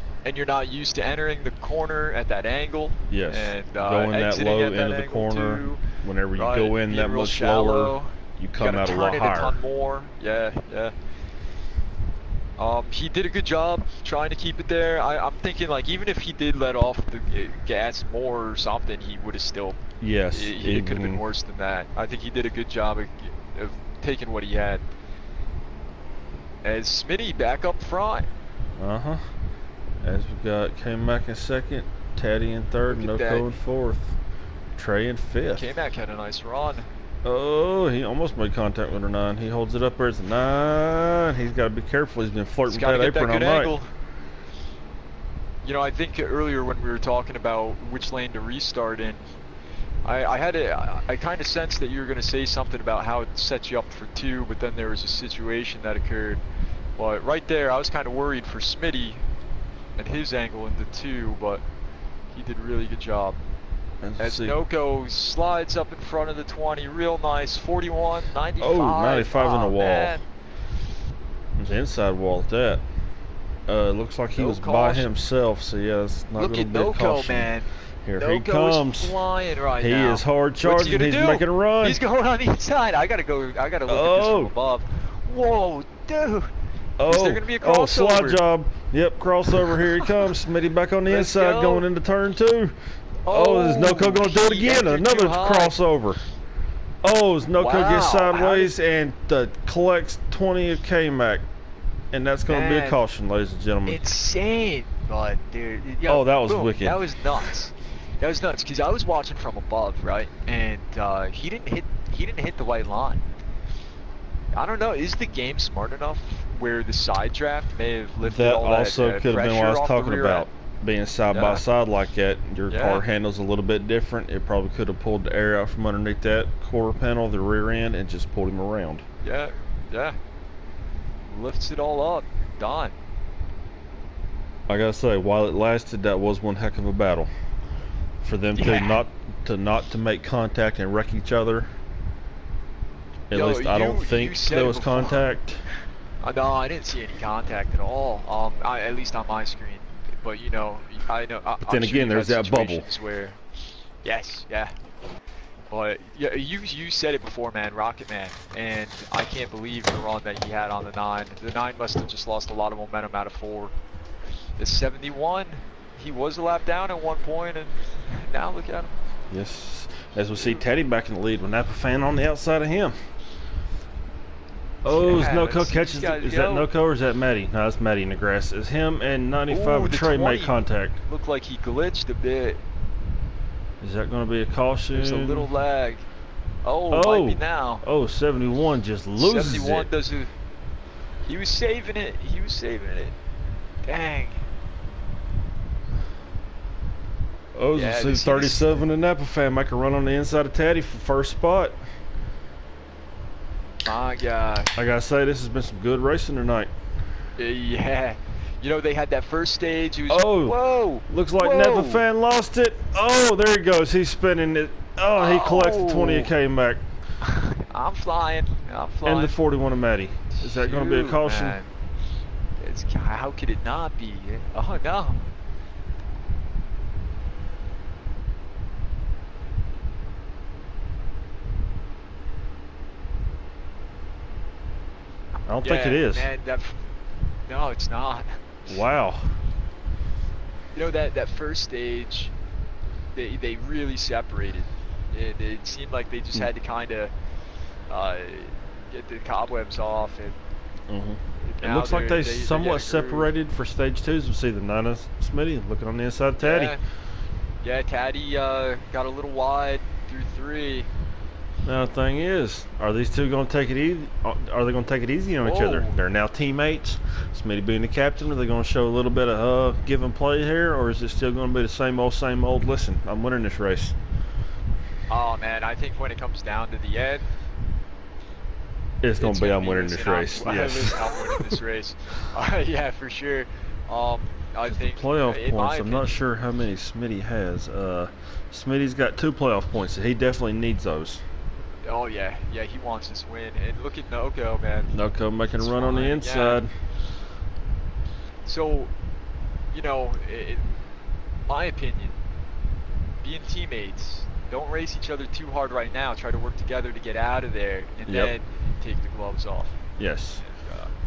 not used to entering the corner at that angle. Yes. And going that low into the corner. Too. Whenever you go in that much lower, you come out a lot higher. A ton more. Yeah. He did a good job trying to keep it there. I'm thinking, like, even if he did let off the gas more or something, he would have still. Yes. It could have been worse than that. I think he did a good job of taking what he had. As Smitty back up front. As we got K-Mac in second, Taddy in third, Noco in fourth, Trey in fifth. K-Mac had a nice run. Oh, he almost made contact with her 9. He holds it up there as a 9. He's got to be careful. He's been flirting with that apron all night. Angle. You know, I think earlier when we were talking about which lane to restart in, I kind of sensed that you were going to say something about how it sets you up for 2, but then there was a situation that occurred. Well, right there, I was kind of worried for Smitty and his angle into 2, but he did a really good job. As Noco slides up in front of the 20, real nice, 41, 95. Oh, 95 on the wall. Man. There's the inside wall at that. Looks like he was by himself, so yeah, it's not going to be a caution. Look at Noco, man. Here Noco he comes. Is flying right now. He is hard charging. He's making a run. He's going on the inside. I gotta look at this from above. Whoa, dude. Is there gonna be a crossover? Slide job. Yep, crossover. Here he comes. Smitty back on the inside, going into turn 2. Is Noco going to do it again? Another crossover. Is Noco gets sideways and collects 20 of K-Mac. And that's going to be a caution, ladies and gentlemen. Insane, but dude. That was wicked. That was nuts. That was nuts because I was watching from above, right? And he didn't hit the white line. I don't know. Is the game smart enough where the side draft may have lifted all that also could have been what I was talking about. being side by Yeah. side like that, your Yeah. car handles a little bit different. It probably could have pulled the air out from underneath that quarter panel, the rear end, and just pulled him around. Yeah. Yeah. Lifts it all up. Done. I gotta say, while it lasted, that was one heck of a battle. For them Yeah. not to make contact and wreck each other. At Yo, least I don't you think said there it was before. contact. No, I didn't see any contact at all. At least on my screen. But you know, I know. But I'm then sure again, you've there's had that bubble. situations where, yes, yeah. But yeah, you said it before, man, Rocket Man, and I can't believe the run that he had on the 9. The 9 must have just lost a lot of momentum out of 4. The 71, he was a lap down at one point, and now look at him. Yes, as we see Teddy back in the lead with Napa fan on the outside of him. Oh, Yeah, Noco let's see catches. these guys Is go. that Noco or is that Matty? No, it's Matty in the grass. Is him and 95 Ooh, the Trey 20 make contact? Looked like he glitched a bit. Is that going to be a caution? There's a little lag. Oh, might be now. Oh, 71 just loses 71 it. does a. He was saving it. He was saving it. Dang. Oh, Yeah, see to see this- 37 and Napa fan make a run on the inside of Teddy for first spot. My gosh. I gotta say, this has been some good racing tonight. Yeah. You know, they had that first stage. It was, Oh, whoa. Looks like whoa. Napa fan lost it. Oh, there he goes. He's spinning it. Oh, he collects the 20 and came back. I'm flying. I'm flying. And the 41 of Matty. Is that going to be a Shoot, caution? man. How could it not be? Oh, no. I don't think it is. Man, no, it's not. Wow. You know, that first stage, they really separated. It seemed like they just had to kind of get the cobwebs off. And It looks like they somewhat separated for stage 2s. We see the Nana Smitty looking on the inside of Taddy. Yeah, Taddy got a little wide through 3. Now the thing is, are these two going to take it easy? Are they going to take it easy on each other? They're now teammates. Smitty being the captain, are they going to show a little bit of give and play here, or is it still going to be the same old? Listen, I'm winning this race. Oh man, I think when it comes down to the end, it's going to be I'm winning this race. Yes. I'm winning this race. Yeah, for sure. I think playoff points. I'm opinion, not sure how many Smitty has. Smitty's got 2 playoff points. So he definitely needs those. Oh yeah, he wants this win. And look at Noco, man. Noco making a run on the inside. Yeah. So, you know, in my opinion, being teammates, don't race each other too hard right now. Try to work together to get out of there, and then take the gloves off. Yes. And,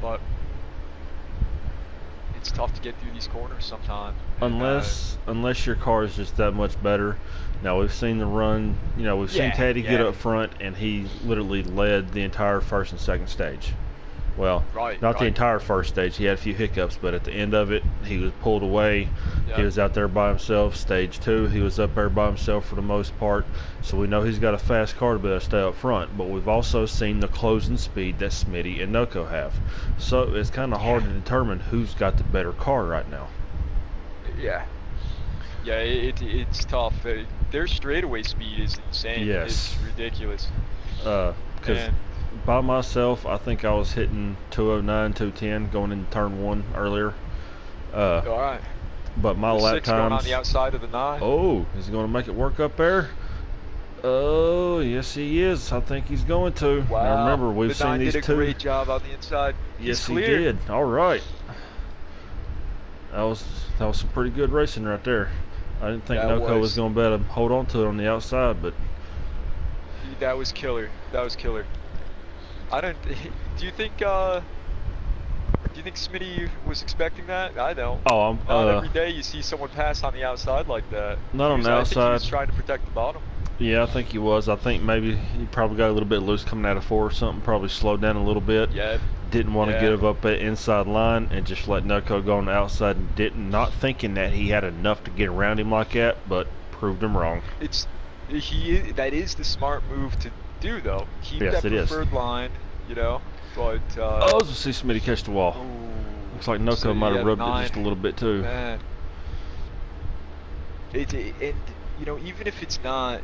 but it's tough to get through these corners sometimes. Unless your car is just that much better. Now we've seen the run. You know, we've seen Taddy get up front, and he literally led the entire first and second stage. Well, not the entire first stage. He had a few hiccups, but at the end of it, he was pulled away. Yep. He was out there by himself. Stage 2, he was up there by himself for the most part. So we know he's got a fast car to be able to stay up front. But we've also seen the closing speed that Smitty and Noco have. So it's kind of hard to determine who's got the better car right now. Yeah. Yeah, it's tough. Their straightaway speed is insane. Yes. It's ridiculous. Because by myself, I think I was hitting 209, 210 going into turn 1 earlier. All right. But my lap times. Going on the outside of the 9. Oh, is he going to make it work up there? Oh, yes, he is. I think he's going to. Wow. Now remember, we've seen these 2. Did a great job on the inside. Yes, he did. All right. That was some pretty good racing right there. I didn't think Noco was going to be able to hold on to it on the outside, but that was killer. That was killer. Do you think Smitty was expecting that? I don't. Oh, not every day you see someone pass on the outside like that. Not on the outside. I think he was trying to protect the bottom. Yeah, I think he was. I think maybe he probably got a little bit loose coming out of 4 or something. Probably slowed down a little bit. Yeah. Didn't want to give up that inside line and just let Noco go on the outside, and not thinking that he had enough to get around him like that, but proved him wrong. That is the smart move to do, though. Keep that preferred line, you know. But let's see Smitty catch the wall. Looks like Noko So, might yeah, have the rubbed it 9, just a little bit too. man. And you know, even if it's not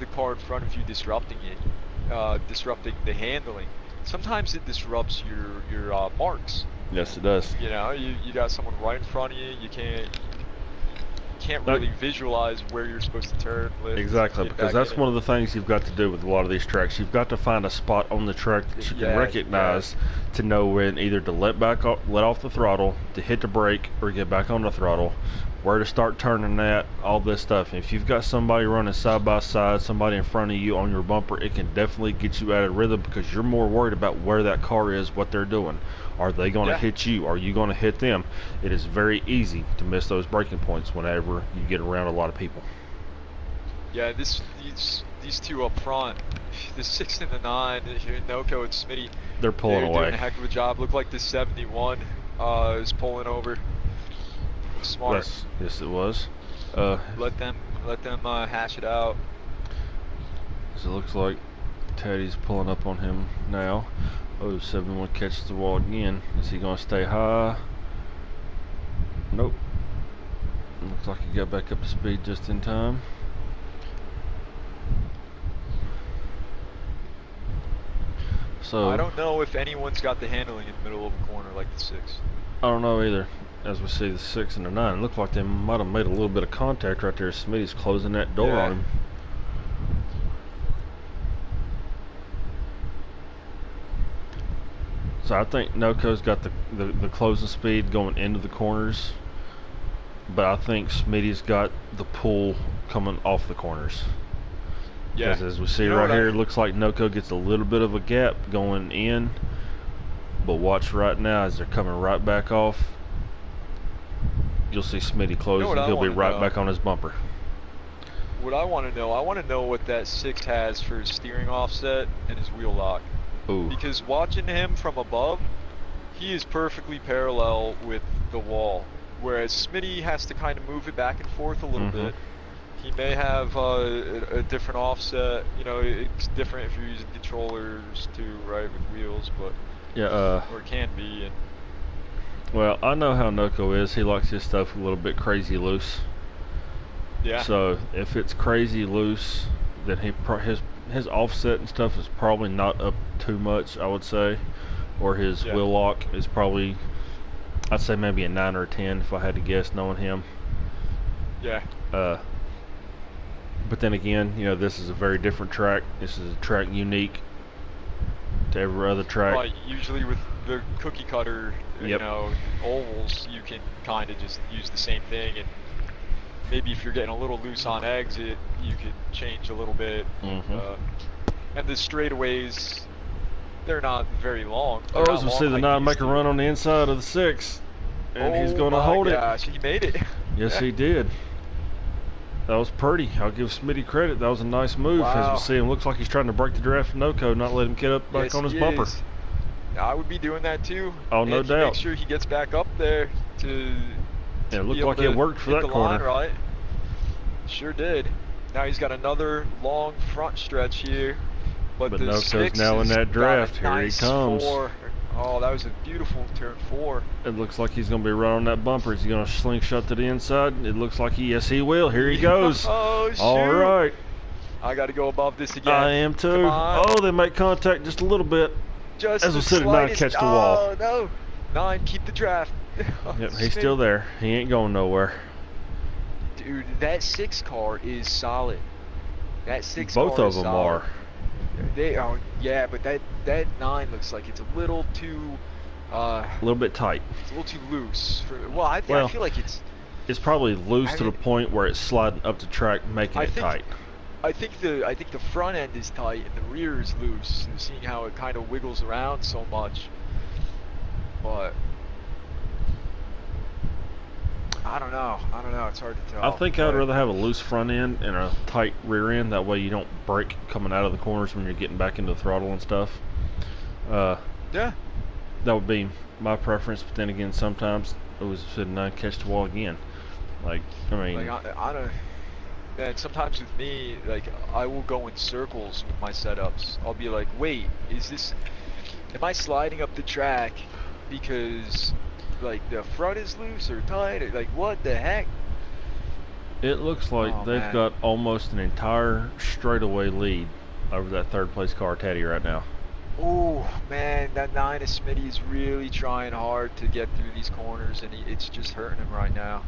the car in front of you disrupting it, disrupting the handling, sometimes it disrupts your marks. Yes, it does. You know, you got someone right in front of you. You can't really visualize where you're supposed to turn, lift, Exactly, get because back that's in one of the things you've got to do with a lot of these tracks. You've got to find a spot on the track that you can recognize to know when either to let off the throttle, to hit the brake, or get back on the throttle, where to start turning that, all this stuff. And if you've got somebody running side by side, somebody in front of you on your bumper, it can definitely get you out of rhythm because you're more worried about where that car is, what they're doing. Are they going to hit you? Are you going to hit them? It is very easy to miss those braking points whenever you get around a lot of people. Yeah, these two up front, the 6 and the 9, Noko and Smitty, they're pulling away. Doing a heck of a job. Looked like the 71 is pulling over. Smart. Yes, it was. Let them hash it out. So it looks like Teddy's pulling up on him now. Oh, 71 catches the wall again. Is he going to stay high? Nope. Looks like he got back up to speed just in time. So I don't know if anyone's got the handling in the middle of a corner like the 6. I don't know either. As we see the 6 and the 9, it looked like they might have made a little bit of contact right there. Smitty's closing that door on him. So I think Noko's got the closing speed going into the corners, but I think Smitty's got the pull coming off the corners. Yeah. Because as we see right here, it looks like Noko gets a little bit of a gap going in, but watch right now as they're coming right back off. You'll see Smitty close and he'll be right back on his bumper. What I want to know what that 6 has for his steering offset and his wheel lock. Ooh. Because watching him from above, he is perfectly parallel with the wall. Whereas Smitty has to kind of move it back and forth a little bit. He may have a different offset. You know, it's different if you're using controllers too, right, with wheels, but yeah, or it can be. And well, I know how Noko is. He likes his stuff a little bit crazy loose. Yeah. So if it's crazy loose, then his offset and stuff is probably not up too much, I would say, or his wheel lock is probably, I'd say maybe a 9 or a 10 if I had to guess, knowing him. Yeah. But then again, you know, this is a very different track. This is a track unique to every other track. Usually with the cookie cutter, you know, ovals, you can kind of just use the same thing, and maybe if you're getting a little loose on exit, you could change a little bit. And the straightaways, they're not very long. I was going to say the 9 make a run on the inside of the 6, and he's going to hold it. He made it. Yes, he did. That was pretty. I'll give Smitty credit. That was a nice move. As we see him, looks like he's trying to break the draft of Noko, not let him get up back on his bumper. I would be doing that too. Oh, no doubt. Make sure he gets back up there to it looked like it worked for that corner. Right? Sure did. Now he's got another long front stretch here. But the Noko's now in that draft. Here he comes. 4. Oh, that was a beautiful turn 4. It looks like he's going to be right on that bumper. Is he going to slingshot to the inside? It looks like yes, he will. Here he goes. Oh, shoot. All right. I got to go above this again. I am too. Oh, they make contact just a little bit. Just as we see the 9 catch the wall. Oh, no. 9, keep the draft. Yep, he's still there. He ain't going nowhere. Dude, that 6 car is solid. That 6 Both car of them solid. are. They are, yeah, but that 9 looks like it's a little too a little bit tight. It's a little too loose. I feel like it's probably loose to the point where it's sliding up the track, making it tight. I think the front end is tight and the rear is loose. And seeing how it kind of wiggles around so much, but I don't know. It's hard to tell. I think I'd rather have a loose front end and a tight rear end. That way you don't break coming out of the corners when you're getting back into the throttle and stuff. Yeah. That would be my preference. But then again, sometimes it was 9 catch the wall again. Like, I mean, I don't. And sometimes with me, like, I will go in circles with my setups. I'll be like, wait, am I sliding up the track because like the front is loose or tight, or like what the heck? It looks like Oh, they've man. got almost an entire straightaway lead over that third place car, Teddy, right now. Oh man, that 9 of Smitty is really trying hard to get through these corners, and it's just hurting him right now.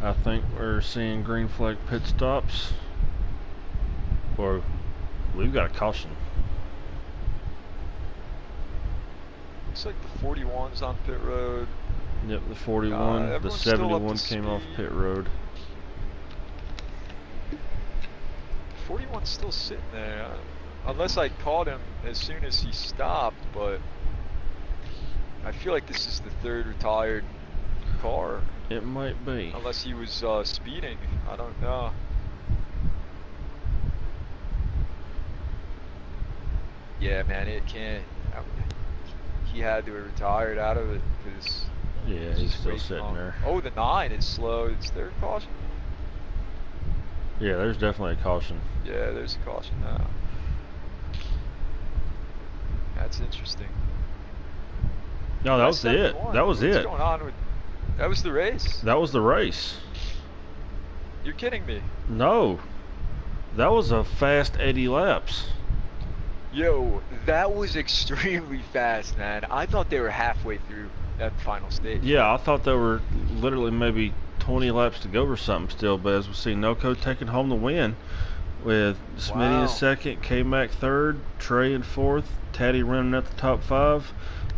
I think we're seeing green flag pit stops. Or we've got a caution. Looks like the 41's on pit road. Yep, the 41, the everyone's still up 71 to came off speed. pit road. 41's still sitting there, unless I caught him as soon as he stopped, but I feel like this is the third retired car. It might be. Unless he was speeding, I don't know. Yeah, man, it can't. He had to have retired out of it because. Yeah, he's still sitting there. Oh, the 9 is slow. Is there a caution? Yeah, there's definitely a caution. Yeah, there's a caution now. That's interesting. No, that was it. That was it. What's going on with? That was the race? That was the race. You're kidding me. No. That was a fast 80 laps. Yo, that was extremely fast, man. I thought they were halfway through that final stage. Yeah, I thought there were literally maybe 20 laps to go or something still, but as we see Noco taking home the win with Smitty in second, K-Mac third, Trey in fourth, Taddy running at the top 5,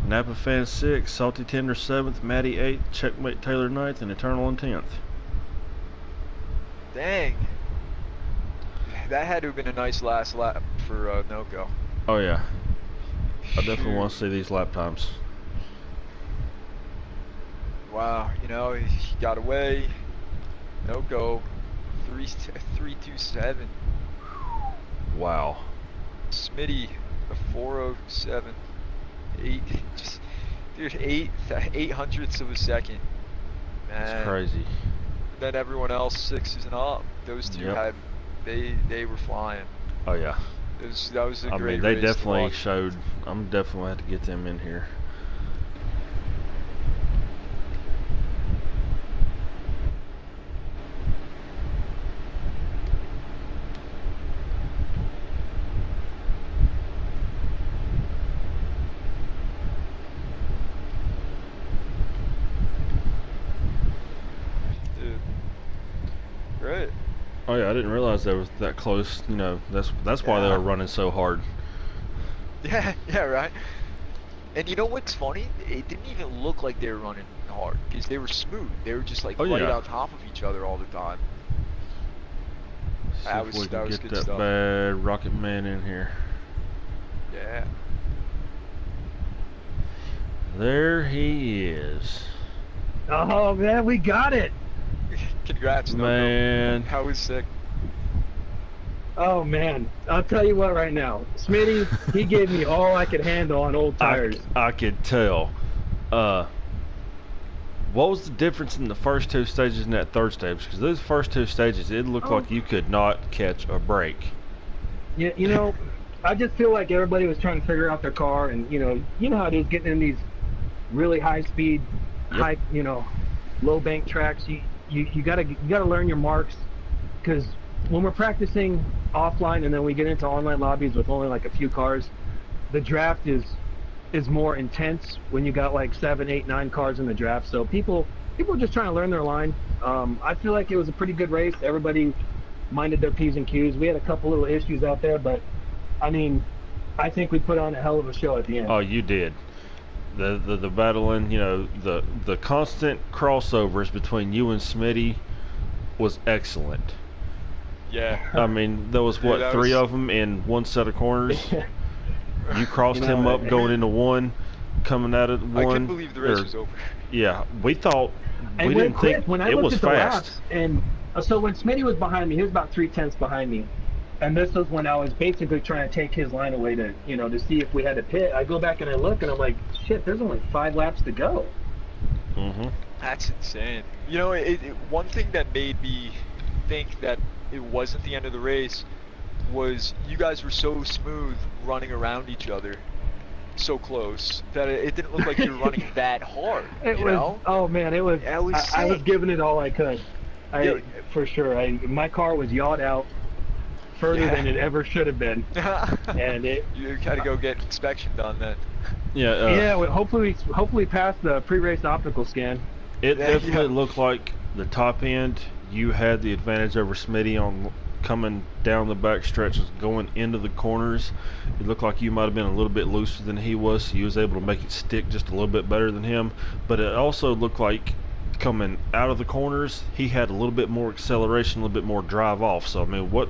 Napa Fan 6, Salty Tender 7th, Matty 8th, Checkmate Taylor 9th, and Eternal in 10th. Dang. That had to have been a nice last lap for Noco. Oh yeah. I definitely want to see these lap times. Wow, you know, he got away. Noco, 327. Wow. Smitty, a 407. Dude, 8/800ths of a second. Man. It's crazy. Then everyone else 6s and up. Those two had, they were flying. Oh yeah. That was a great race. I mean, they definitely showed. I'm definitely have to get them in here. Dude. Great. Oh yeah, I didn't realize they were that close. You know, that's why they were running so hard. Yeah, right. And you know what's funny? It didn't even look like they were running hard because they were smooth. They were just like right on top of each other all the time. See if we can get good that stuff. bad Rocket Man in here. Yeah. There he is. Oh man, we got it. Congrats, man. Noco. How was sick? Oh man, I'll tell you what right now. Smitty, he gave me all I could handle on old tires. I could tell. What was the difference in the first two stages and that third stage? Because those first two stages, it looked like you could not catch a break. Yeah, you know, I just feel like everybody was trying to figure out their car, and you know how it is getting in these really high speed, high, low bank tracks. You gotta learn your marks, because when we're practicing offline and then we get into online lobbies with only like a few cars, the draft is more intense when you got like 7, 8, 9 cars in the draft. So people are just trying to learn their line. I feel like it was a pretty good race. Everybody minded their P's and Q's. We had a couple little issues out there, but I mean, I think we put on a hell of a show at the end. Oh, you did. The battling, the constant crossovers between you and Smitty was excellent. Yeah. I mean, there was Dude, three of them in one set of corners. You crossed him up going into one, coming out of one. I couldn't believe the race was over. Yeah, we thought and we didn't think when I it looked was at the fast. laps, and so when Smitty was behind me, he was about 3/10 behind me, and this was when I was basically trying to take his line away to to see if we had to pit. I go back and I look, and I'm like, shit, there's only 5 laps to go. Mm-hmm. That's insane. One thing that made me think that it wasn't the end of the race was you guys were so smooth running around each other so close that it didn't look like you were running that hard. It you was. know? Oh man, it was. That was I was sick. giving it all I could. Yeah. For sure. My car was yawed out further than it ever should have been, and it. You gotta go get inspection done then. Yeah. Yeah. Well, hopefully pass the pre-race optical scan. It Yeah, definitely yeah. looked like the top end, you had the advantage over Smitty on coming down the back stretches, going into the corners. It looked like you might have been a little bit looser than he was, so you was able to make it stick just a little bit better than him. But it also looked like coming out of the corners, he had a little bit more acceleration, a little bit more drive off. So I mean, what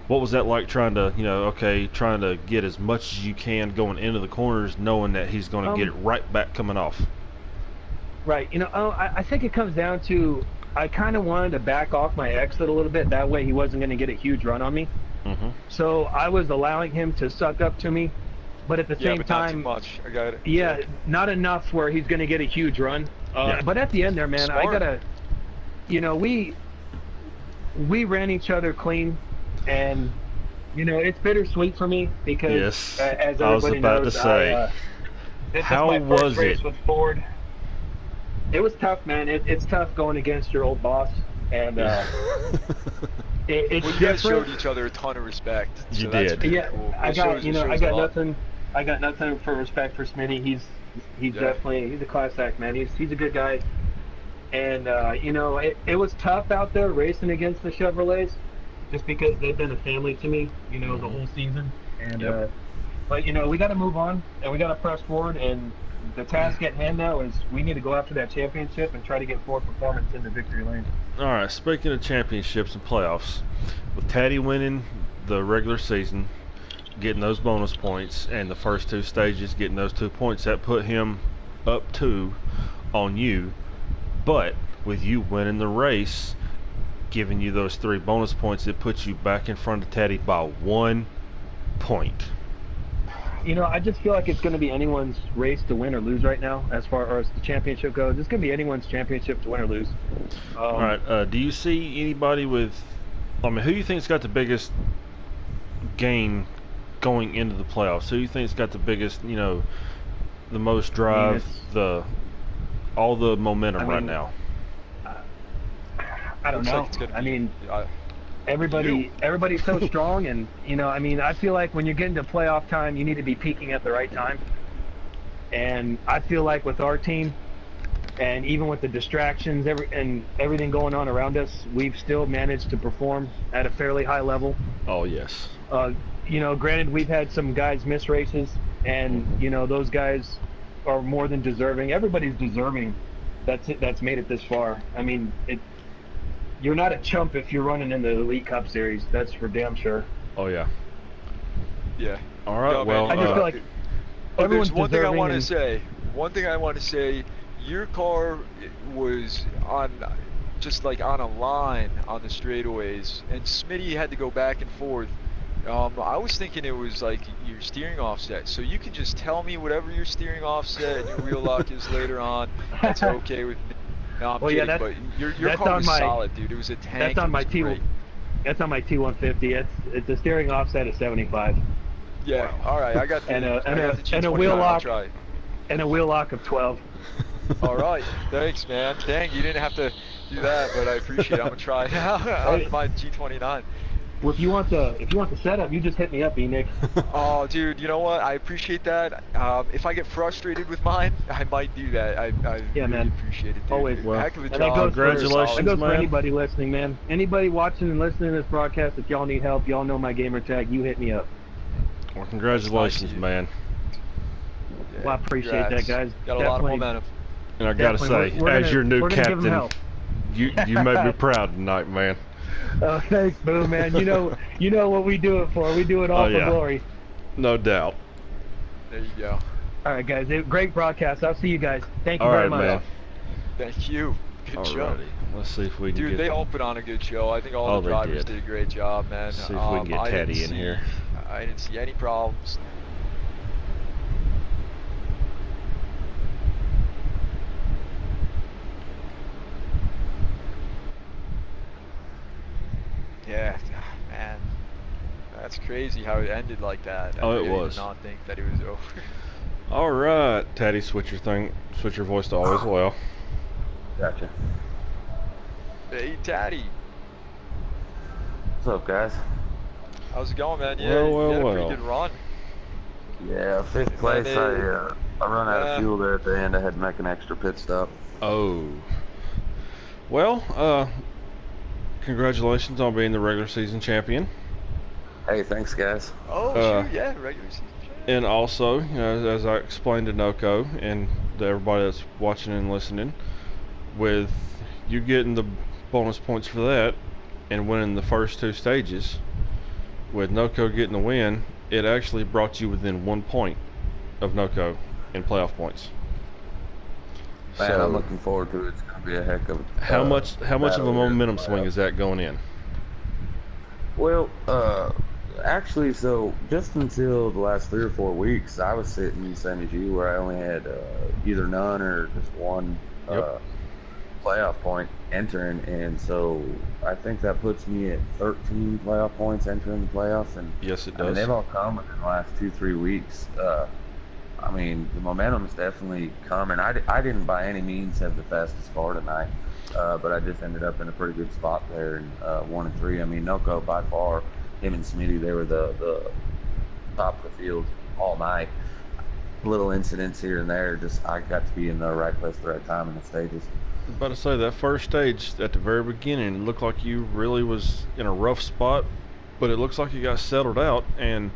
was that like trying to, trying to get as much as you can going into the corners, knowing that he's going to get it right back coming off? Right. I think it comes down to I kind of wanted to back off my exit a little bit. That way he wasn't going to get a huge run on me. Mm-hmm. So I was allowing him to suck up to me, but at the Yeah, same but time, not too much. I got it. yeah, not enough where he's going to get a huge run. Yeah. But at the end there, man, Smart. I gotta, we ran each other clean, and it's bittersweet for me because Yes, as I was everybody about to knows, say. this How is my first was race it? with Ford. It was tough, man. It's tough going against your old boss, and it's Well, you guys different. showed each other a ton of respect. You so that's did. pretty Yeah, cool. I It got shows- it I shows got a lot. nothing. I got nothing for respect for Smitty. He's Yeah. definitely he's a class act, man. He's a good guy, and it was tough out there racing against the Chevrolets, just because they've been a family to me, the whole season. And Yep. but we got to move on and we got to press forward. And the task at hand now is we need to go after that championship and try to get Ford Performance in the victory lane. All right, speaking of championships and playoffs, with Taddy winning the regular season, getting those bonus points, and the first two stages getting those 2 points, that put him up 2 on you. But with you winning the race, giving you those 3 bonus points, it puts you back in front of Taddy by 1 point. I just feel like it's going to be anyone's race to win or lose right now, as far as the championship goes. It's going to be anyone's championship to win or lose. All right, do you see anybody with, who do you think's got the biggest gain going into the playoffs? Who do you think's got the biggest, the most drive, all the momentum right now? I don't Looks know. like it's gonna I be- mean, I- everybody's so strong, and I feel like when you're getting to playoff time, you need to be peaking at the right time. And I feel like with our team, and even with the distractions, and everything going on around us, we've still managed to perform at a fairly high level. Oh, yes. Granted, we've had some guys miss races, and those guys are more than deserving. Everybody's deserving. That's made it this far. I mean, you're not a chump if you're running in the Elite Cup Series. That's for damn sure. Oh, yeah. Yeah. All right, No, well, man, I just feel like But everyone's there's one thing I deserving want to and- say. One thing I want to say. Your car was just like on a line on the straightaways, and Smitty had to go back and forth. I was thinking it was like your steering offset, so you can just tell me whatever your steering offset and your wheel lock is later on. That's okay with me. No, I'm Well, yeah, kidding, but your that's car on was my- solid, dude. It was a tank. That's on it my was T. great. That's on my T150. It's a steering offset of 75 Yeah. All right, I got the And a- I and got a- the and a G29, wheel I'll lock. try. and a wheel lock of 12. All right, thanks, man. Dang, you didn't have to do that, but I appreciate it. I'm gonna try on my G29. Well, if you want the setup, you just hit me up, Nick. Oh, dude, you know what? I appreciate that. If I get frustrated with mine, I might do that. I Yeah, really man. appreciate it, dude. Always. Well, Heck of a and that job. goes Congratulations, That goes for man. anybody listening, man. Anybody watching and listening to this broadcast, if y'all need help, y'all know my gamer tag. You hit me up. Well, congratulations, Nice. man. Yeah, Well, I appreciate congrats. that, guys. Got a lot of Definitely. momentum. And I gotta Definitely. say, We're as gonna- your new we're gonna give 'em captain, help. you made me proud tonight, man. Oh, thanks, Boo, man. You know what we do it for. We do it all Oh, for yeah. glory. No doubt. There you go. All right, guys. Great broadcast. I'll see you guys. Thank you All very right, much. man. Thank you. Good show. Alrighty. Let's see if we can Dude, get they all put on a good show. I think all Oh, the they drivers did. did a great job, man. Let's see if we can get I didn't Teddy in see- here. I didn't see any problems. Yeah, man, that's crazy how it ended like that. Oh, I it really was. did not think that it was over. All right, Taddy, switch your voice to always well. Gotcha. Hey, Taddy. What's up, guys? How's it going, man? Yeah, Well, you well, had a pretty well. good run. Yeah, fifth place. I run out of fuel there at the end. I had to make an extra pit stop. Oh. Well, congratulations on being the regular season champion. Hey, thanks, guys. Oh, shoot, yeah, regular season champ. And also, as I explained to Noko and to everybody that's watching and listening, with you getting the bonus points for that and winning the first 2 stages, with Noko getting the win, it actually brought you within 1 point of Noko in playoff points. Man, So, I'm looking forward to it. It's going to be a heck of a how much of a battle here in momentum the swing playoffs. is that going in? Well, actually, so just until the last 3 or 4 weeks, I was sitting the same as you, where I only had either none or just one Yep. playoff point entering, and so I think that puts me at 13 playoff points entering the playoffs, and Yes, it I mean does. they've all come within the last 2-3 weeks. I mean the momentum's definitely coming. I didn't by any means have the fastest car tonight, but I just ended up in a pretty good spot there in 1 and 3. I mean Noko by far, him and Smitty, they were the top of the field all night. Little incidents here and there, just I got to be in the right place at the right time in the stages. I was about to say, that first stage at the very beginning, it looked like you really was in a rough spot, but it looks like you got settled out, and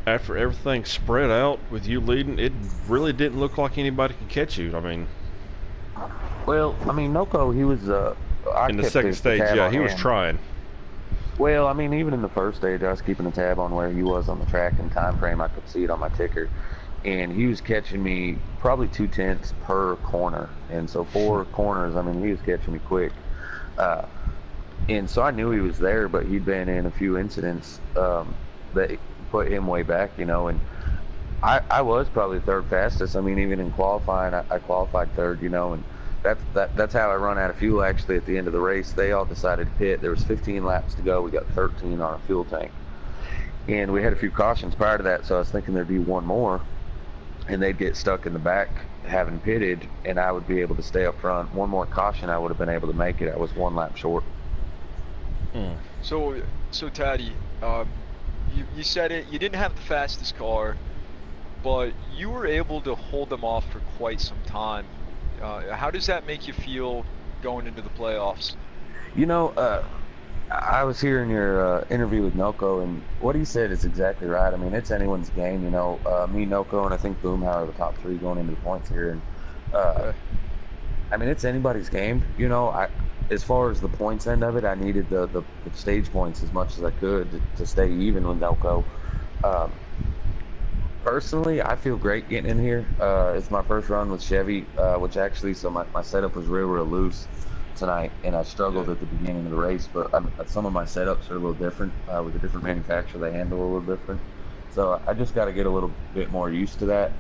after everything spread out with you leading, it really didn't look like anybody could catch you. I mean, Well, I mean Noko, he was I in the kept second the stage, tab yeah, on he was him. trying. Well, I mean, even in the first stage, I was keeping a tab on where he was on the track and time frame. I could see it on my ticker, and he was catching me probably 2/10 per corner, and so 4 corners. I mean, he was catching me quick, and so I knew he was there. But he'd been in a few incidents that put him way back, you know. And I was probably third fastest. I mean, even in qualifying, I qualified third, you know, and that's how I run out of fuel. Actually, at the end of the race, they all decided to pit. There was 15 laps to go. We got 13 on a fuel tank, and we had a few cautions prior to that. So I was thinking there'd be one more, and they'd get stuck in the back having pitted, and I would be able to stay up front. One more caution, I would have been able to make it. I was 1 lap short. So Taddy, you said it. You didn't have the fastest car, but you were able to hold them off for quite some time. How does that make you feel going into the playoffs? You know, I was hearing your interview with Noko, and what he said is exactly right. I mean, it's anyone's game, you know. Me, Noko, and I think Boomhauer are the top 3 going into the points here. And I mean, it's anybody's game. You know, as far as the points end of it, I needed the stage points as much as I could to stay even with Noko. Personally, I feel great getting in here. It's my first run with Chevy, which actually, so my setup was real loose tonight, and I struggled at the beginning of the race, but some of my setups are a little different. With a different manufacturer, they handle a little different. So I just got to get a little bit more used to that.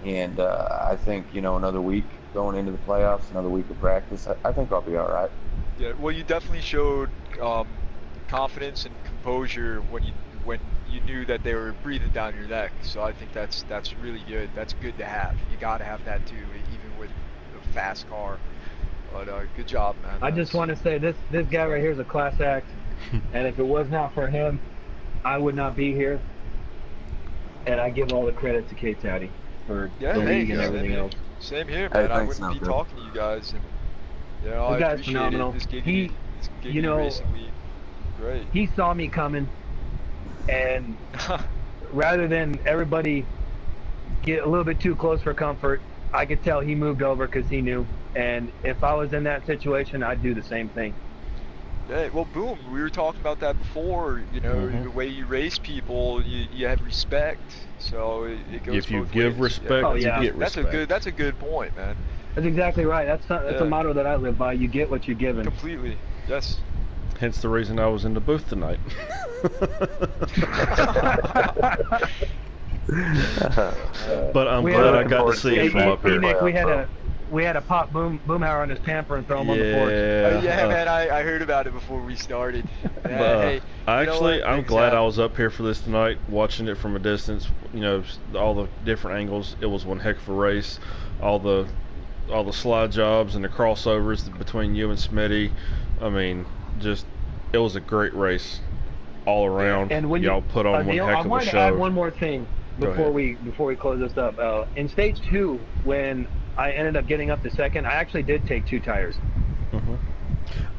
And I think, you know, another week going into the playoffs, another week of practice, I think I'll be all right. Yeah, well, you definitely showed confidence and composure when you knew that they were breathing down your neck. So I think that's really good. That's good to have. You got to have that too, even with a fast car. But good job, man. I just want to say this guy right here is a class act, and if it was not for him, I would not be here. And I give all the credit to K-Taddy for the league and everything else. Same here, Hey, man. I thanks, wouldn't be Noko. talking to you guys, and you know, This I guy's appreciate phenomenal. it. This He, Giggity you know, racing league, great. he saw me coming, and rather than everybody get a little bit too close for comfort, I could tell he moved over because he knew. And if I was in that situation, I'd do the same thing. Yeah, well, boom. We were talking about that before. You know, the way you race people, you have respect. So it goes If you both give ways. respect, Oh, you yeah. get respect. That's a good point, man. That's exactly right. That's a motto that I live by. You get what you're given. Completely. Yes. Hence the reason I was in the booth tonight. But I'm glad I got to see it from up here. Nick, we had we had to pop Boomhauer on his pamper and throw him on the porch. Yeah, man, I heard about it before we started. Hey, I'm glad I was up here for this tonight, watching it from a distance. You know, all the different angles. It was one heck of a race. All the slide jobs and the crossovers between you and Smitty. I mean, just it was a great race all around. And when y'all put on one heck of a show. I wanted to add one more thing before we close this up. In stage 2, when I ended up getting up to second, I actually did take 2 tires. Mm-hmm.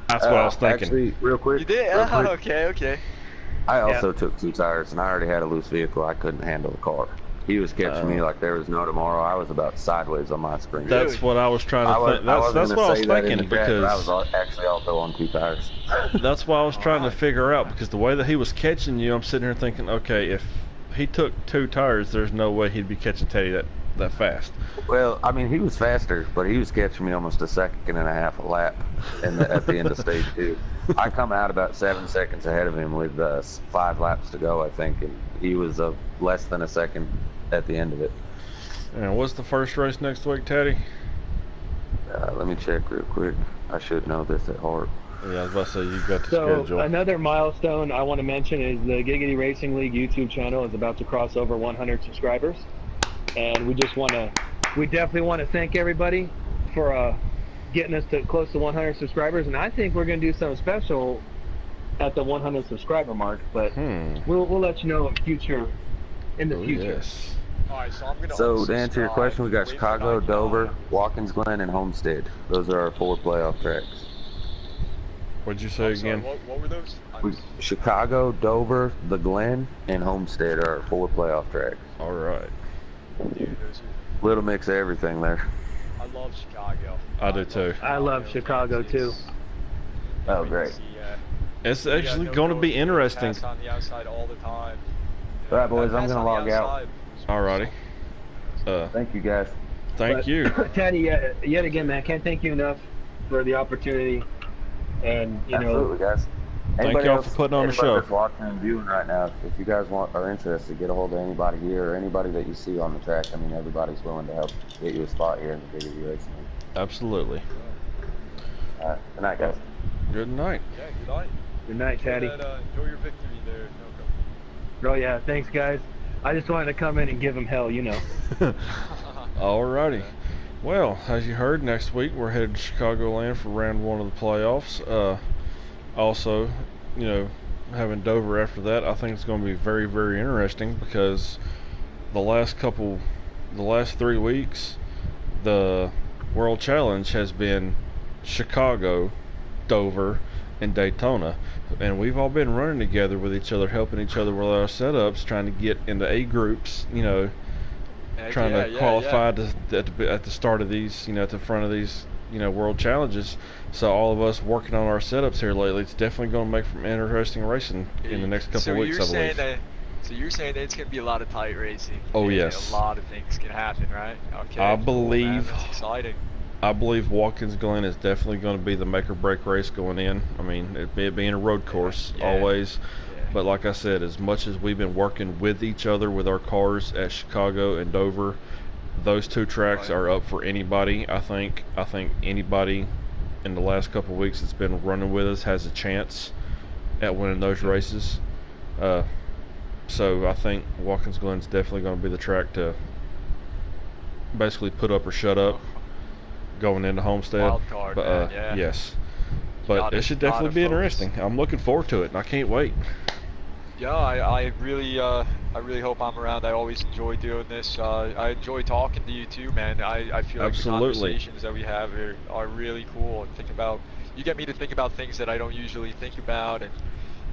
That's what I was thinking. Actually, real quick. You did? Okay. I also took 2 tires, and I already had a loose vehicle. I couldn't handle the car. He was catching me like there was no tomorrow. I was about sideways on my screen. That's what I was trying to think. That's what I was thinking because I was actually also on 2 tires. That's why I was trying to figure out, because the way that he was catching you, I'm sitting here thinking, okay, if he took 2 tires, there's no way he'd be catching Teddy that fast. Well, I mean, he was faster, but he was catching me almost a second and a half a lap at the end of stage 2. I come out about 7 seconds ahead of him with 5 laps to go, I think, and he was less than a second at the end of it. And what's the first race next week, Teddy? Let me check real quick. I should know this at heart. Yeah, I was about to say, you've got the schedule. So another milestone I want to mention is the Giggity Racing League YouTube channel is about to cross over 100 subscribers. And we definitely want to thank everybody for getting us to close to 100 subscribers. And I think we're going to do something special at the 100 subscriber mark, but we'll let you know in the future. Yes. All right, so to answer your question, we got Chicago, Dover, Watkins Glen, and Homestead. Those are our 4 playoff tracks. What'd you say again? What were those? Chicago, Dover, the Glen, and Homestead are our 4 playoff tracks. All right. Dude, little mix of everything there. I love Chicago. I do too. I love Chicago too. Oh, great. It's actually going to be interesting. On the outside all the time. All right, boys, I'm going to log out. Alrighty. Thank you, guys. Thank you. Teddy, yet again, man, can't thank you enough for the opportunity. And, absolutely, guys. Thank y'all for putting on the show. That's watching and viewing right now, if you guys are interested, get a hold of anybody here or anybody that you see on the track. I mean, everybody's willing to help get you a spot here in the Giggity Racing League. Absolutely. All right. Good night, guys. Good night. Yeah, good night. Good night, Teddy. Enjoy your victory there. Oh, yeah. Thanks, guys. I just wanted to come in and give him hell, Alrighty. Well, as you heard, next week we're headed to Chicagoland for round 1 of the playoffs. Also, having Dover after that, I think it's going to be very, very interesting because the last 3 weeks, the World Challenge has been Chicago, Dover, and Daytona, and we've all been running together with each other, helping each other with our setups, trying to get into A groups, trying to qualify at the start of these, at the front of these, World Challenges. So all of us working on our setups here lately, it's definitely going to make for interesting racing in the next couple of weeks, I believe. So you're saying that it's going to be a lot of tight racing? Oh, yes. A lot of things can happen, right? Okay. I believe. That's exciting. I believe Watkins Glen is definitely going to be the make or break race going in. I mean, it being a road course always. Yeah. But like I said, as much as we've been working with each other with our cars at Chicago and Dover, those 2 tracks are up for anybody. I think anybody in the last couple of weeks that's been running with us has a chance at winning those races. So I think Watkins Glen's definitely going to be the track to basically put up or shut up going into Homestead. Wild card, but yes, but it should definitely be interesting. I'm looking forward to it, and I can't wait. Yeah, I really hope I'm around. I always enjoy doing this. I enjoy talking to you too, man. I feel like the conversations that we have here are really cool, and you get me to think about things that I don't usually think about, and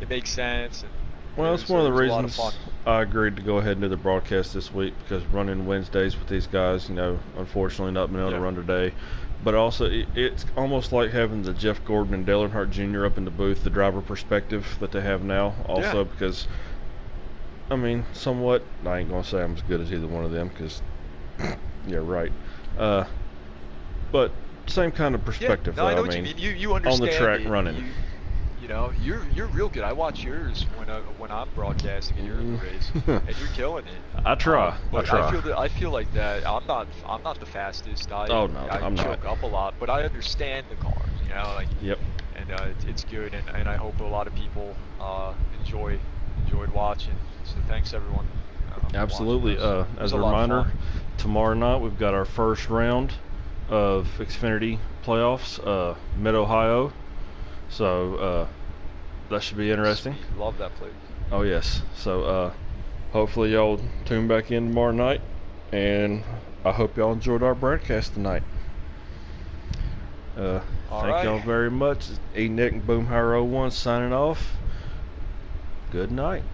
it makes sense. And well, it's one of the reasons I agreed to go ahead and do the broadcast this week, because running Wednesdays with these guys, unfortunately not being able to run today. But also, it's almost like having the Jeff Gordon and Dale Earnhardt Jr. up in the booth, the driver perspective that they have now. Also, because, I mean, somewhat, I ain't going to say I'm as good as either one of them, because, yeah, right. But same kind of perspective, I know what you mean. You understand on the track running. You know, you're real good. I watch yours when I'm broadcasting and you're in the race, and you're killing it. I try. But I try. I feel like that. I'm not the fastest. Oh, no, I I'm choke not. up a lot, but I understand the cars. You know, like. Yep. And it's good, and I hope a lot of people enjoyed watching. So thanks everyone. For Absolutely. watching this. It was As a lot of reminder, fun. tomorrow night we've got our first round of Xfinity playoffs, Mid Ohio. So that should be interesting. Sweet. Love that place. Oh yes. So hopefully y'all tune back in tomorrow night, and I hope y'all enjoyed our broadcast tonight. Thank y'all very much. E Nick and Boomhire 01 signing off. Good night.